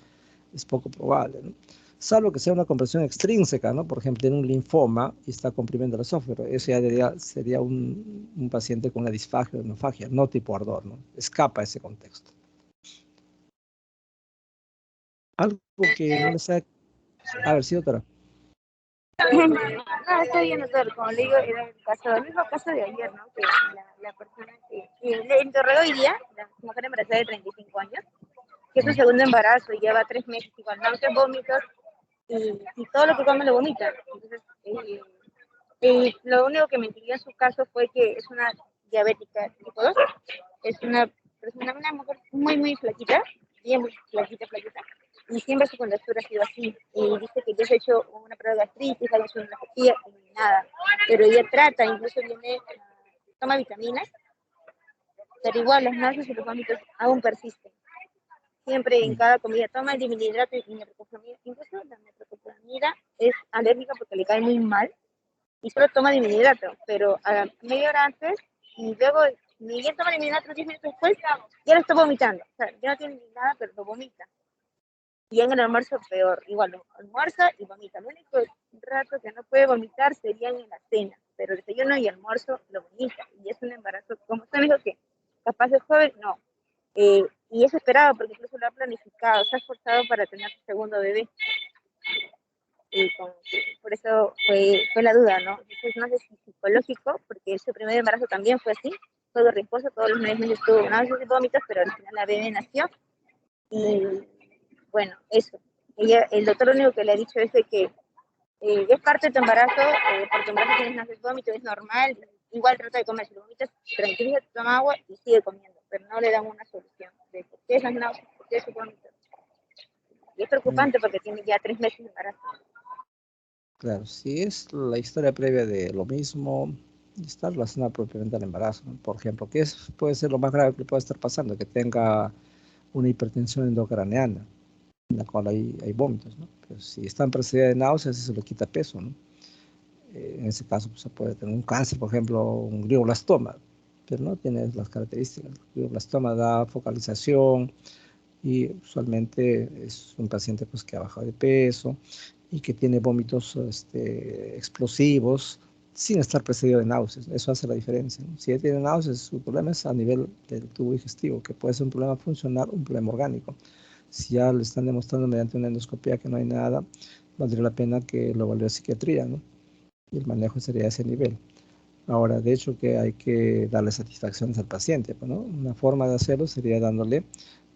es poco probable, ¿no? Salvo que sea una compresión extrínseca, ¿no? Por ejemplo, tiene un linfoma y está comprimiendo el esófago. Eso ya sería un paciente con una disfagia o henofagia, no tipo ardor, ¿no? Escapa ese contexto. Algo que no les ha... A ver, sí, doctora. No, está bien, doctor. Como le digo, era el mismo caso de ayer, ¿no? Que la persona que le interrogó hoy día, la mujer embarazada de 35 años, que es su segundo embarazo y lleva 3 meses y con náuseas, vómitos y todo lo que come lo vomita. Entonces, lo único que me entendió en su caso fue que es una diabética tipo 2, es una persona, una mujer muy, muy flaquita, bien muy flaquita, y siempre su contextura ha sido así. Y dice que ya se ha hecho una prueba de gastritis, ha hecho una sequía y nada. Pero ella trata, incluso viene, toma vitaminas, pero igual las náuseas y los vómitos aún persisten. Siempre en cada comida toma el dimihidrato y metoclopramida. Incluso la metoclopramida es alérgica porque le cae muy mal y solo toma dimihidrato, pero a media hora antes y luego ni bien toma dimihidrato 10 minutos después, ya lo está vomitando. O sea, ya no tiene ni nada, pero lo vomita. Y en el almuerzo peor, igual almuerza y vomita. Lo único rato que no puede vomitar sería en la cena, pero el desayuno y almuerzo lo vomita. Y es un embarazo, como usted me dijo que capaz es joven, no. Y es esperado porque incluso lo ha planificado, se ha esforzado para tener su segundo bebé. Y por eso fue la duda, ¿no? Entonces, no sé si psicológico, porque su primer embarazo también fue así, todo riesgoso, todos los 9 meses tuvo náuseas y vómitos, pero al final la bebé nació. Y bueno, eso. El doctor lo único que le ha dicho es de que es parte de tu embarazo, por tu embarazo tienes náuseas y vómitos, es normal, igual trata de comer, si lo vomitas, tranquilízate, toma agua y sigue comiendo, pero no le dan una solución de por qué esas náuseas, por qué esos vómitos. Y es preocupante porque tiene ya 3 meses de embarazo. Claro, si es la historia previa de lo mismo, está relacionada propiamente al embarazo, ¿no? Por ejemplo, ¿qué puede ser lo más grave que le puede estar pasando? Que tenga una hipertensión endocraneana, en la cual hay vómitos, ¿no? Pero si están precedidas de náuseas, eso le quita peso, ¿no? En ese caso, pues, se puede tener un cáncer, por ejemplo, un glioblastoma, pero no tiene las características. El glioblastoma da focalización y usualmente es un paciente pues, que ha bajado de peso y que tiene vómitos explosivos sin estar precedido de náuseas. Eso hace la diferencia, ¿no? Si él tiene náuseas, su problema es a nivel del tubo digestivo, que puede ser un problema funcional, un problema orgánico. Si ya le están demostrando mediante una endoscopia que no hay nada, valdría la pena que lo evalúe a psiquiatría, ¿no? Y el manejo sería a ese nivel. Ahora, de hecho, que hay que darle satisfacciones al paciente, ¿no? Una forma de hacerlo sería dándole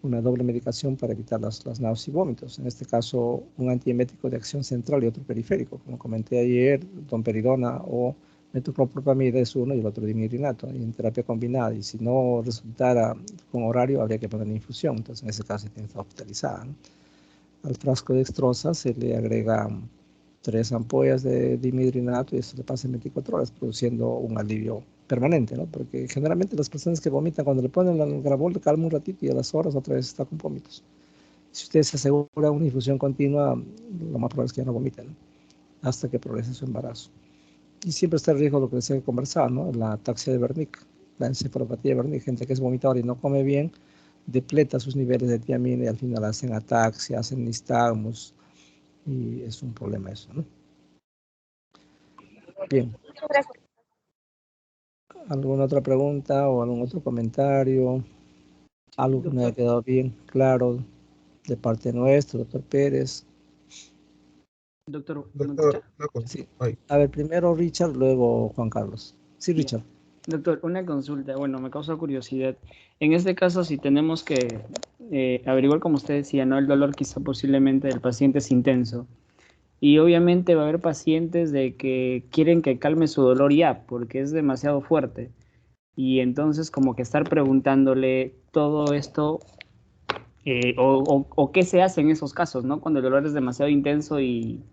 una doble medicación para evitar las náuseas y vómitos. En este caso, un antiemético de acción central y otro periférico. Como comenté ayer, domperidona o metoclopramida es uno y el otro dimitrinato, y en terapia combinada. Y si no resultara con horario, habría que poner infusión. Entonces, en ese caso, tiene que estar hospitalizada, ¿no? Al frasco de dextrosa se le agrega 3 ampollas de dimidrinato y eso le pasa en 24 horas, produciendo un alivio permanente, ¿no? Porque generalmente las personas que vomitan, cuando le ponen el grabol, le calma un ratito y a las horas otra vez está con vómitos. Si usted se asegura una infusión continua, lo más probable es que ya no vomiten, ¿no? Hasta que progrese su embarazo. Y siempre está el riesgo de lo que les he conversado, ¿no? La ataxia de Wernicke, la encefalopatía de Wernicke, gente que es vomitadora y no come bien, depleta sus niveles de tiamina y al final hacen ataxia, hacen nistagmus, y es un problema eso, ¿no? Bien. Muchas gracias. ¿Alguna otra pregunta o algún otro comentario? Algo que me haya quedado bien claro de parte nuestra, doctor Pérez. Doctor, ¿me Doctor, escucha? Sí. ay, A ver, primero Richard, luego Juan Carlos. Sí, Ya. Richard. Doctor, una consulta, bueno, me causa curiosidad. En este caso, si tenemos que averiguar, como usted decía, ¿no? El dolor quizá posiblemente del paciente es intenso. Y obviamente va a haber pacientes de que quieren que calme su dolor ya, porque es demasiado fuerte. Y entonces como que estar preguntándole todo esto, o qué se hace en esos casos, ¿no? Cuando el dolor es demasiado intenso y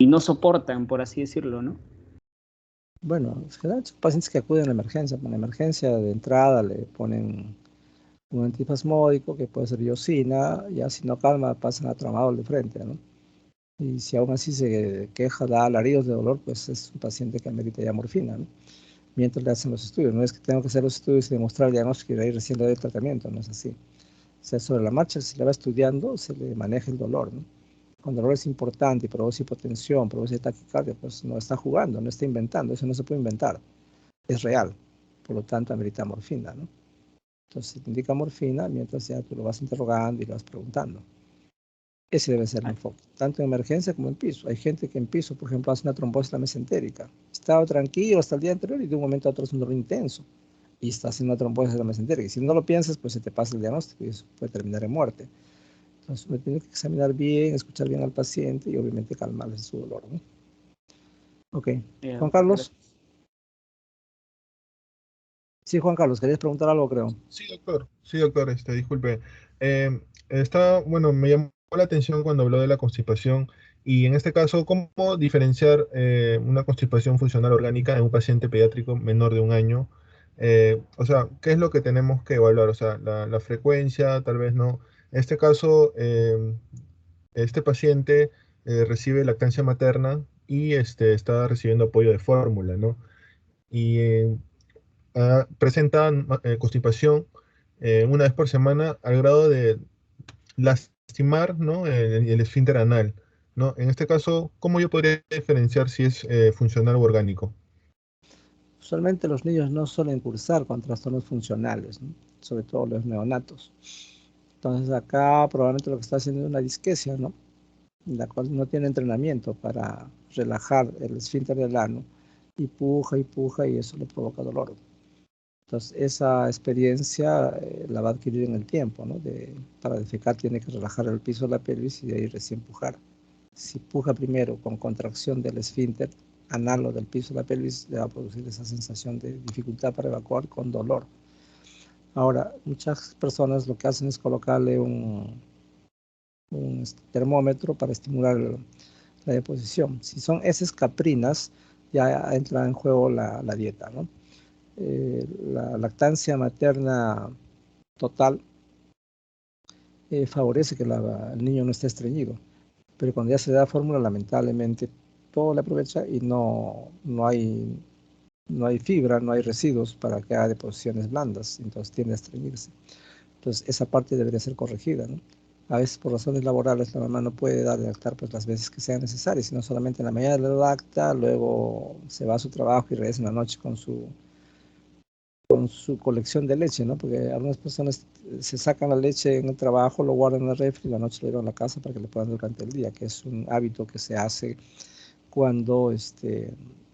no soportan, por así decirlo, ¿no? Bueno, generalmente son pacientes que acuden a la emergencia. En la emergencia de entrada le ponen un antiespasmódico que puede ser iosina, ya si no calma pasan a tramadol de frente, ¿no? Y si aún así se queja, da alaridos de dolor, pues es un paciente que amerita ya morfina, ¿no? Mientras le hacen los estudios. No es que tengo que hacer los estudios y demostrar el diagnóstico y de ahí recién le doy el tratamiento, no es así. O sea, sobre la marcha, si le va estudiando, se le maneja el dolor, ¿no? Cuando el dolor es importante y produce hipotensión, produce taquicardia, pues no está jugando, no está inventando, eso no se puede inventar, es real. Por lo tanto, amerita morfina, ¿no? Entonces, te indica morfina mientras ya tú lo vas interrogando y lo vas preguntando. Ese debe ser el enfoque, tanto en emergencia como en piso. Hay gente que en piso, por ejemplo, hace una trombosis la mesentérica. Estaba tranquilo hasta el día anterior y de un momento a otro es un dolor intenso. Y está haciendo una trombosis de la mesentérica. Y si no lo piensas, pues se te pasa el diagnóstico y eso puede terminar en muerte. Entonces, uno tiene que examinar bien, escuchar bien al paciente y obviamente calmarle su dolor, ¿no? Ok. Juan Carlos. Gracias. Sí, Juan Carlos, querías preguntar algo, creo. sí, doctor, disculpe. Bueno, me llamó la atención cuando habló de la constipación y en este caso, ¿cómo diferenciar una constipación funcional orgánica en un paciente pediátrico menor de 1 año? O sea, ¿qué es lo que tenemos que evaluar? O sea, la frecuencia, tal vez no. En este caso, este paciente recibe lactancia materna y está recibiendo apoyo de fórmula, ¿no? Y presentan constipación 1 vez por semana al grado de lastimar, ¿no? el esfínter anal, ¿no? En este caso, ¿cómo yo podría diferenciar si es funcional o orgánico? Usualmente los niños no suelen cursar con trastornos funcionales, ¿no? Sobre todo los neonatos. Entonces acá probablemente lo que está haciendo es una disquesia, ¿no? La cual no tiene entrenamiento para relajar el esfínter del ano y puja y eso le provoca dolor. Entonces esa experiencia la va a adquirir en el tiempo, ¿no? Para defecar tiene que relajar el piso de la pelvis y de ahí recién pujar. Si puja primero con contracción del esfínter anal o del piso de la pelvis, le va a producir esa sensación de dificultad para evacuar con dolor. Ahora, muchas personas lo que hacen es colocarle un termómetro para estimular la deposición. Si son heces caprinas, ya entra en juego la dieta, ¿no? La lactancia materna total favorece que el niño no esté estreñido, pero cuando ya se da fórmula, lamentablemente todo le aprovecha y no hay fibra, no hay residuos para que haga deposiciones blandas, entonces tiende a estreñirse. Entonces esa parte debería ser corregida, ¿no? A veces por razones laborales la mamá no puede dar de lactar pues las veces que sean necesarias, sino solamente en la mañana le lacta, luego se va a su trabajo y regresa en la noche con su colección de leche, ¿no? Porque algunas personas se sacan la leche en el trabajo, lo guardan en el refri y la noche lo llevan a la casa para que le puedan durante el día, que es un hábito que se hace cuando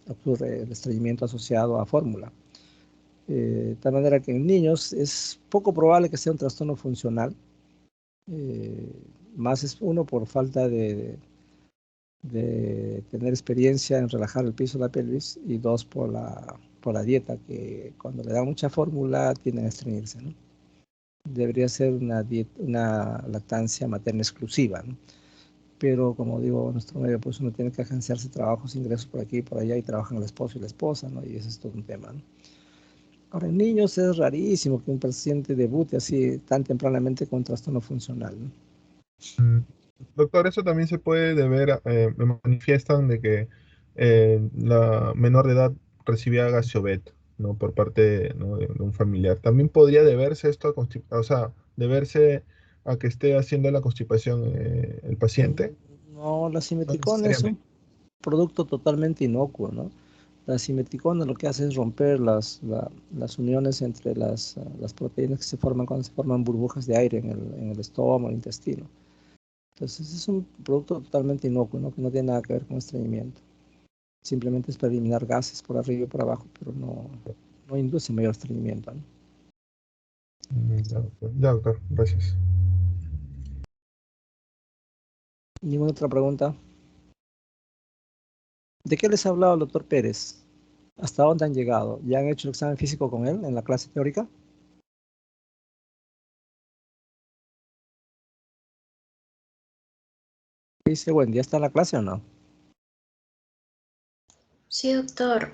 ocurre el estreñimiento asociado a fórmula. De tal manera que en niños es poco probable que sea un trastorno funcional, más es uno por falta de tener experiencia en relajar el piso de la pelvis y dos por la dieta, que cuando le dan mucha fórmula tienden a estreñirse, ¿no? Debería ser una lactancia materna exclusiva, ¿no? Pero como digo, en nuestro medio pues uno tiene que agenciarse trabajos, ingresos por aquí y por allá y trabajan el esposo y la esposa, ¿no? Y ese es todo un tema, ¿no? Ahora, en niños es rarísimo que un paciente debute así tan tempranamente con trastorno funcional, ¿no? Mm. Doctor, eso también se puede deber, me manifiestan de que la menor de edad recibía Gassiobet, ¿no? Por parte, ¿no? de un familiar. También podría deberse esto a o sea, deberse a que esté haciendo la constipación el paciente. No, la No simeticona es un necesariamente. producto totalmente inocuo, ¿no? La simeticona lo que hace es romper las uniones entre las proteínas que se forman cuando se forman burbujas de aire en el estómago, el intestino. Entonces es un producto totalmente inocuo, ¿no? Que no tiene nada que ver con estreñimiento. Simplemente es para eliminar gases por arriba y por abajo, pero no induce mayor estreñimiento, ¿no? Ya, doctor, gracias. ¿Ninguna otra pregunta? ¿De qué les ha hablado el doctor Pérez? ¿Hasta dónde han llegado? ¿Ya han hecho el examen físico con él en la clase teórica? Dice, bueno, ¿ya está en la clase o no? Sí, doctor.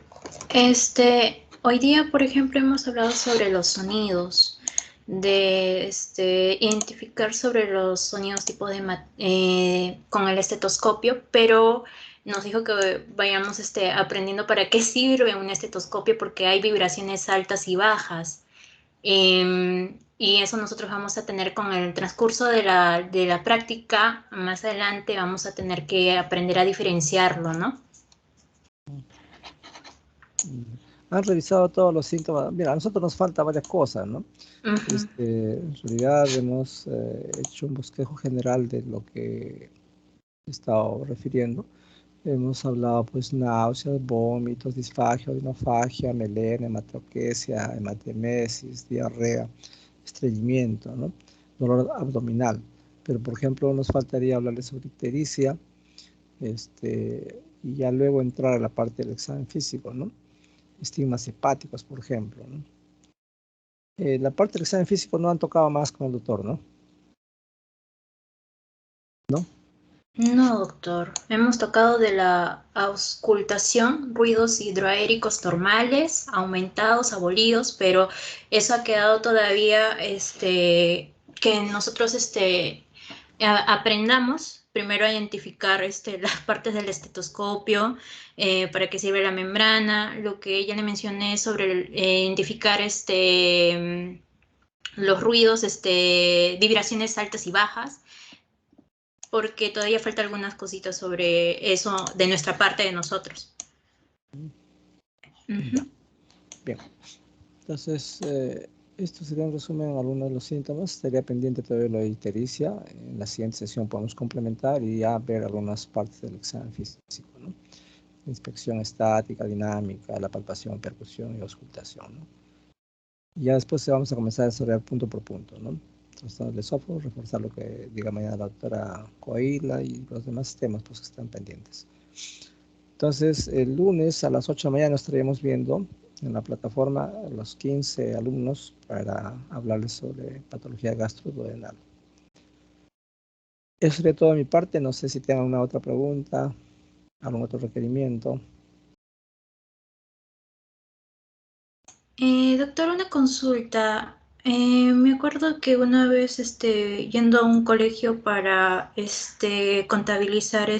Hoy día, por ejemplo, hemos hablado sobre los sonidos, de identificar sobre los sonidos tipo con el estetoscopio, pero nos dijo que vayamos aprendiendo para qué sirve un estetoscopio, porque hay vibraciones altas y bajas. Y eso nosotros vamos a tener con el transcurso de la práctica, más adelante vamos a tener que aprender a diferenciarlo, ¿no? Mm. Han revisado todos los síntomas. Mira, a nosotros nos falta varias cosas, ¿no? Ujú. En realidad hemos hecho un bosquejo general de lo que he estado refiriendo. Hemos hablado, pues, náuseas, vómitos, disfagia, odinofagia, melena, hematoquesia, hematemesis, diarrea, estreñimiento, ¿no? Dolor abdominal. Pero, por ejemplo, nos faltaría hablarles sobre ictericia, y ya luego entrar a la parte del examen físico, ¿no? Estigmas hepáticos, por ejemplo, ¿no? La parte del examen físico no han tocado más con el doctor, ¿no? ¿No? No, doctor. Hemos tocado de la auscultación, ruidos hidroaéricos normales, aumentados, abolidos, pero eso ha quedado todavía, que nosotros, aprendamos primero a identificar, las partes del estetoscopio, para qué sirve la membrana, lo que ya le mencioné sobre identificar, los ruidos, vibraciones altas y bajas, porque todavía falta algunas cositas sobre eso de nuestra parte de nosotros. Ya, Ujú. bien. Entonces, esto sería en resumen algunos de los síntomas. Estaría pendiente todavía lo de ictericia. En la siguiente sesión podemos complementar y ya ver algunas partes del examen físico, ¿no? Inspección estática, dinámica, la palpación, percusión y auscultación, ¿no? Y ya después vamos a comenzar a desarrollar punto por punto, ¿no? Trastorno del esófago, reforzar lo que diga mañana la doctora Coaila y los demás temas, pues, que están pendientes. Entonces, el lunes a las 8 de la mañana estaríamos viendo en la plataforma a los 15 alumnos para hablarles sobre patología gastroduodenal. Eso sería todo de mi parte. No sé si tengan una otra pregunta, algún otro requerimiento. Doctor, una consulta. Me acuerdo que una vez, yendo a un colegio para, contabilizar,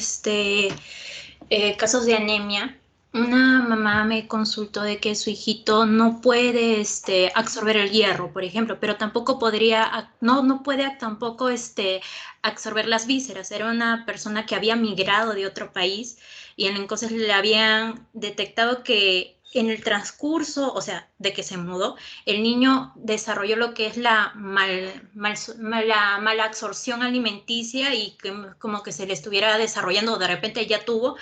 casos de anemia, una mamá me consultó de que su hijito no puede, absorber el hierro, por ejemplo, pero tampoco podría, no puede tampoco, absorber las vísceras. Era una persona que había migrado de otro país y entonces le habían detectado que en el transcurso, o sea, de que se mudó, el niño desarrolló lo que es la mala absorción alimenticia y que, como que se le estuviera desarrollando, o de repente ya tuvo,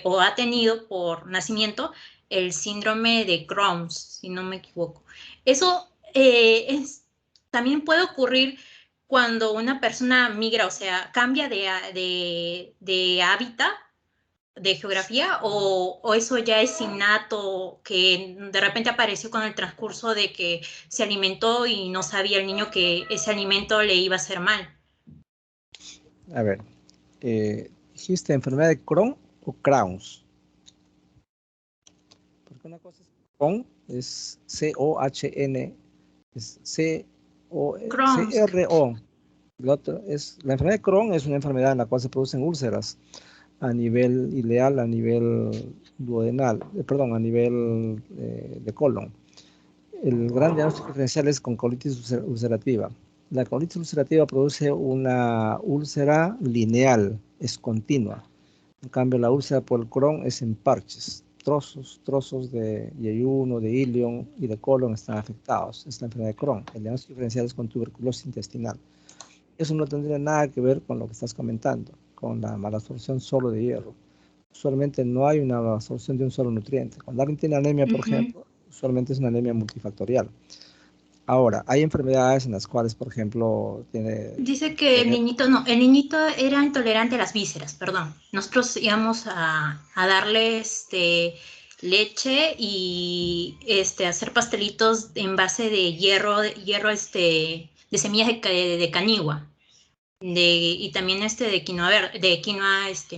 o ha tenido por nacimiento el síndrome de Crohn, si no me equivoco. Eso, también puede ocurrir cuando una persona migra, o sea, cambia de hábitat, de geografía, o eso ya es innato, que de repente apareció con el transcurso de que se alimentó y no sabía el niño que ese alimento le iba a hacer mal. A ver, ¿dijiste enfermedad de Crohn o Crohn's? Porque una cosa es Crohn es C-O-H-N, es Crohn's. C-R-O. La enfermedad de Crohn es una enfermedad en la cual se producen úlceras a nivel ileal, a nivel duodenal, perdón, a nivel de colon. El gran diagnóstico diferencial es con colitis ulcerativa. La colitis ulcerativa produce una úlcera lineal, es continua. En cambio, la úlcera por el Crohn es en parches. Trozos de yeyuno, de ilion y de colon están afectados. Es la enfermedad de Crohn. El diagnóstico diferencial es con tuberculosis intestinal. Eso no tendría nada que ver con lo que estás comentando, con la malabsorción solo de hierro. Usualmente no hay una absorción de un solo nutriente. Cuando alguien tiene anemia, por ejemplo, usualmente es una anemia multifactorial. Ahora, hay enfermedades en las cuales, por ejemplo, Dice que el niñito era intolerante a las vísceras, perdón. Nosotros íbamos a darle leche y hacer pastelitos en base de hierro de semillas de canigua. Y también de quinoa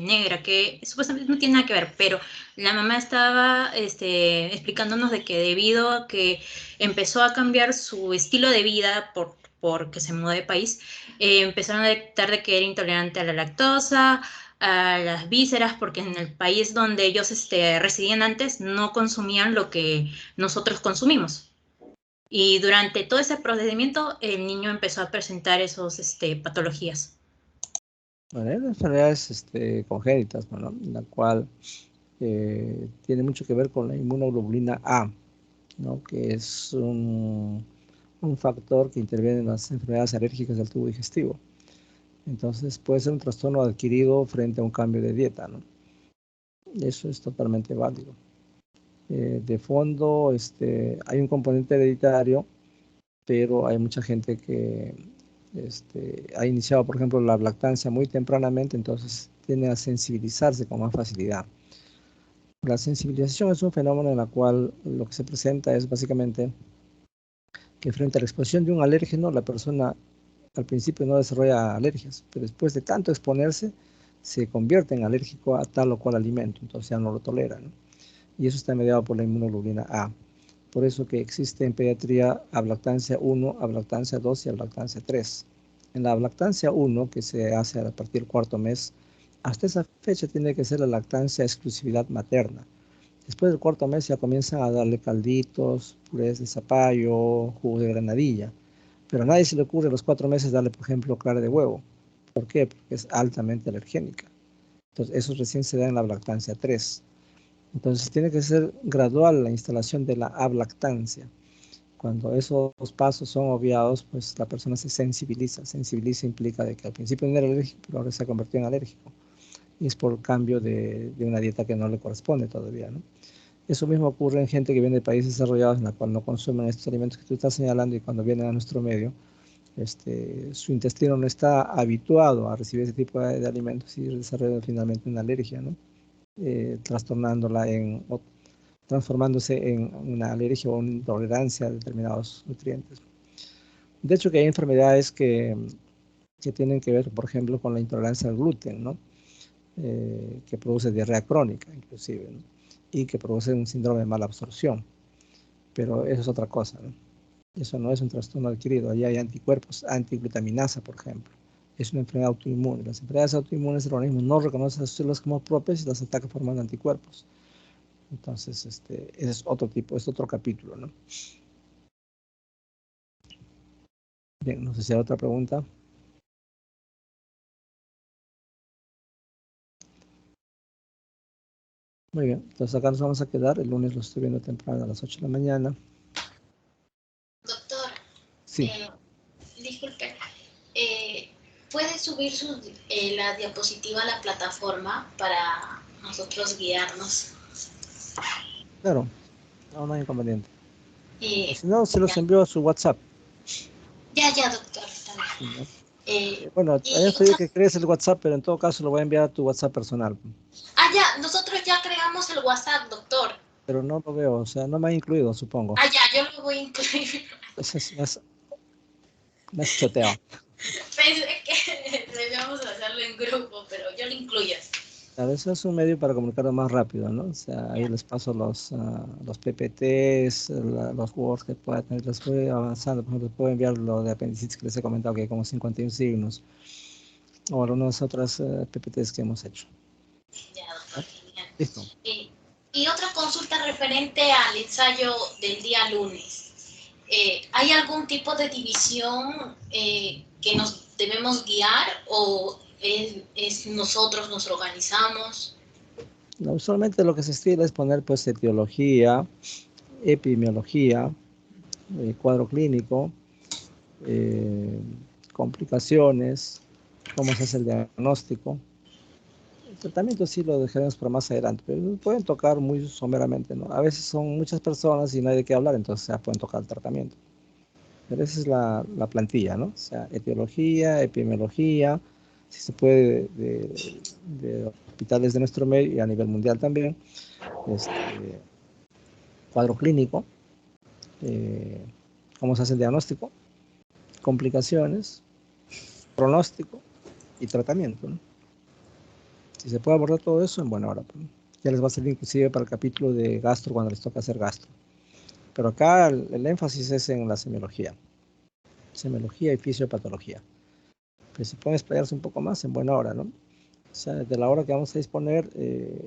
negra, que supuestamente no tiene nada que ver, pero la mamá estaba explicándonos de que debido a que empezó a cambiar su estilo de vida porque se mudó de país, empezaron a detectar de que era intolerante a la lactosa, a las vísceras, porque en el país donde ellos residían antes no consumían lo que nosotros consumimos. Y durante todo ese procedimiento el niño empezó a presentar esas patologías. Bueno, hay enfermedades congénitas, ¿no? La cual tiene mucho que ver con la inmunoglobulina A, ¿no? Que es un factor que interviene en las enfermedades alérgicas del tubo digestivo. Entonces puede ser un trastorno adquirido frente a un cambio de dieta, ¿no? Eso es totalmente válido. De fondo, hay un componente hereditario, pero hay mucha gente que ha iniciado, por ejemplo, la lactancia muy tempranamente, entonces tiende a sensibilizarse con más facilidad. La sensibilización es un fenómeno en el cual lo que se presenta es básicamente que frente a la exposición de un alérgeno, la persona al principio no desarrolla alergias, pero después de tanto exponerse, se convierte en alérgico a tal o cual alimento, entonces ya no lo tolera, ¿no? Y eso está mediado por la inmunoglobulina A. Por eso que existe en pediatría ablactancia 1, ablactancia 2 y ablactancia 3. En la ablactancia 1, que se hace a partir del cuarto mes, hasta esa fecha tiene que ser la lactancia exclusividad materna. Después del cuarto mes ya comienzan a darle calditos, purés de zapallo, jugo de granadilla. Pero a nadie se le ocurre a los 4 meses darle, por ejemplo, clara de huevo. ¿Por qué? Porque es altamente alergénica. Entonces, eso recién se da en la lactancia 3. Entonces, tiene que ser gradual la instalación de la ablactancia. Cuando esos pasos son obviados, pues la persona se sensibiliza. Sensibiliza implica de que al principio no era alérgico, pero ahora se ha convertido en alérgico. Y es por cambio de una dieta que no le corresponde todavía, ¿no? Eso mismo ocurre en gente que viene de países desarrollados en la cual no consumen estos alimentos que tú estás señalando y cuando vienen a nuestro medio, su intestino no está habituado a recibir ese tipo de alimentos y desarrolla finalmente una alergia, ¿no? Trastornándola transformándose en una alergia o una intolerancia a determinados nutrientes. De hecho, que hay enfermedades que tienen que ver, por ejemplo, con la intolerancia al gluten, ¿no? Que produce diarrea crónica, inclusive, ¿no? Y que produce un síndrome de mala absorción. Pero eso es otra cosa, ¿no? Eso no es un trastorno adquirido. Allí hay anticuerpos, antiglutaminasa, por ejemplo. Es una enfermedad autoinmune. Las enfermedades autoinmunes, el organismo no reconoce las células como propias y las ataca formando anticuerpos. Entonces, ese es otro tipo, es otro capítulo, ¿no? Bien, no sé si hay otra pregunta. Muy bien, entonces acá nos vamos a quedar. El lunes lo estoy viendo temprano a las 8 de la mañana. Doctor, sí. Disculpe, ¿puede subir la diapositiva a la plataforma para nosotros guiarnos? Claro, no hay inconveniente. O si no, se los envío a su WhatsApp. Ya, doctor, está bien. ¿No? Bueno, habías pedido que crees el WhatsApp, pero en todo caso lo voy a enviar a tu WhatsApp personal. Ya, nosotros ya creamos el WhatsApp, doctor. Pero no lo veo, o sea, no me ha incluido, supongo. Ya, yo lo voy a incluir. Entonces, me has choteado. Pensé que debíamos hacerlo en grupo, pero yo lo incluyo. Claro, eso es un medio para comunicarlo más rápido, ¿no? O sea, ahí les paso los PPTs, los Words que pueda tener, les voy avanzando. Por ejemplo, puedo enviar lo de apendicitis que les he comentado, que hay como 51 signos, o algunas otras PPTs que hemos hecho. Ya, doctor, genial. Listo. Y otra consulta referente al ensayo del día lunes. ¿Hay algún tipo de división que nos debemos guiar o es nosotros nos organizamos? No, usualmente lo que se estila es poner pues etiología, epidemiología, cuadro clínico, complicaciones, cómo se hace el diagnóstico. El tratamiento sí lo dejaremos para más adelante, pero pueden tocar muy someramente, ¿no? A veces son muchas personas y no hay de qué hablar, entonces ya pueden tocar el tratamiento. Pero esa es la plantilla, ¿no? O sea, etiología, epidemiología, si se puede, de hospitales de nuestro medio y a nivel mundial también, cuadro clínico, cómo se hace el diagnóstico, complicaciones, pronóstico y tratamiento, ¿no? Si se puede abordar todo eso, en buena hora. Ya les va a servir inclusive para el capítulo de gastro cuando les toca hacer gastro. Pero acá el énfasis es en la semiología y fisiopatología. Pero si pueden explayarse un poco más, en buena hora, ¿no? O sea, de la hora que vamos a disponer,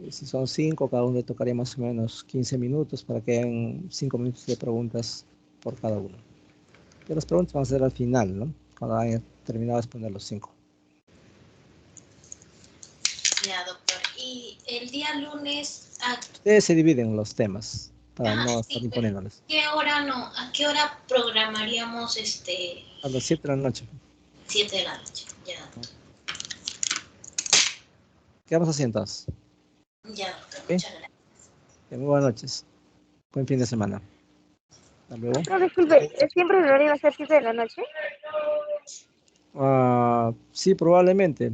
si son 5, cada uno le tocaría más o menos 15 minutos para que hayan 5 minutos de preguntas por cada uno. Pero las preguntas van a ser al final, ¿no? Cuando hayan terminado de exponer los 5. Ya, doctor. Y el día lunes, Ustedes se dividen los temas para no estar sí, imponiéndoles. ¿a qué hora programaríamos A las 7 de la noche. 7 de la noche? Ya, doctor. Quedamos así entonces. Ya, doctor. ¿Okay? Muchas gracias. Muy buenas noches. Buen fin de semana. Hasta luego. No, disculpe, ¿siempre el horario va a ser 7 de la noche? Sí, probablemente.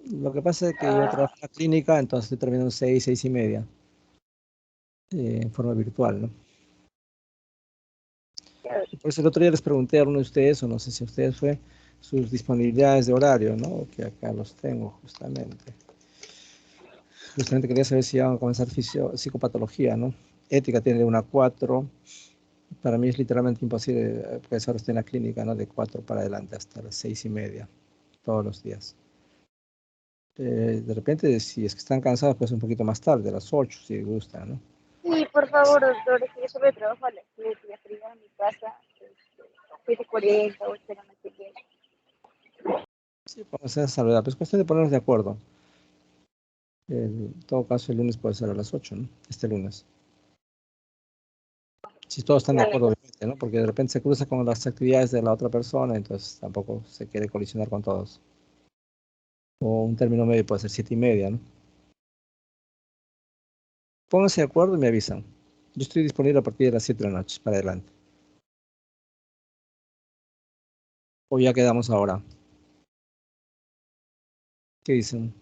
Lo que pasa es que yo trabajo en la clínica, entonces estoy terminando 6 y media. En forma virtual, ¿no? Y por eso el otro día les pregunté a uno de ustedes, o no sé si a ustedes fue, sus disponibilidades de horario, ¿no? Que acá los tengo justamente. Justamente quería saber si iban a comenzar psicopatología, ¿no? Ética tiene de 1 a 4. Para mí es literalmente imposible, pues ahora estoy en la clínica, ¿no? De 4 para adelante hasta las 6 y media, todos los días. De repente, si es que están cansados, pues un poquito más tarde, a las 8, si les gusta, ¿no? Sí, por favor, doctor, es que yo solo trabajo a las 7 y hasta llegar a mi casa 7:40, 8 de la noche. Sí, podemos hacer salvedad, pues es cuestión de ponernos de acuerdo. En todo caso, el lunes puede ser a las 8, ¿no? Este lunes. Si todos están de acuerdo, obviamente, ¿no? Porque de repente se cruza con las actividades de la otra persona, entonces tampoco se quiere colisionar con todos. O un término medio puede ser 7 y media, ¿no? Pónganse de acuerdo y me avisan. Yo estoy disponible a partir de las 7 de la noche para adelante. O ya quedamos ahora. ¿Qué dicen?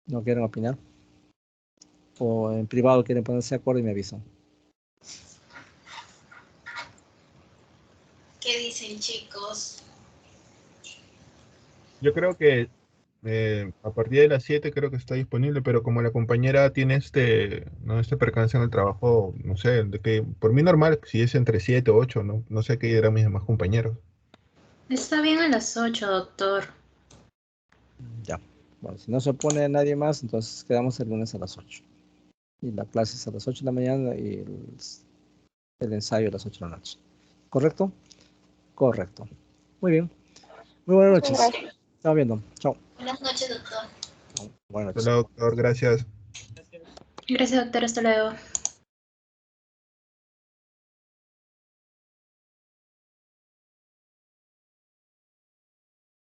¿No quieren opinar? O en privado quieren ponerse de acuerdo y me avisan. ¿Qué dicen, chicos? Yo creo que a partir de las 7 creo que está disponible, pero como la compañera tiene ¿no? Este percance en el trabajo, no sé, de que por mí normal, si es entre 7 o 8, no sé qué dirán mis demás compañeros. Está bien a las 8, doctor. Ya. Bueno, si no se opone nadie más, entonces quedamos el lunes a las 8. Y la clase es a las 8 de la mañana y el ensayo a las 8 de la noche. ¿Correcto? Correcto. Muy bien. Muy buenas Muchas noches. gracias. Estamos viendo. Chao. Buenas noches, doctor. Buenas Hola, noches. doctor, gracias. Gracias, doctor. Hasta luego.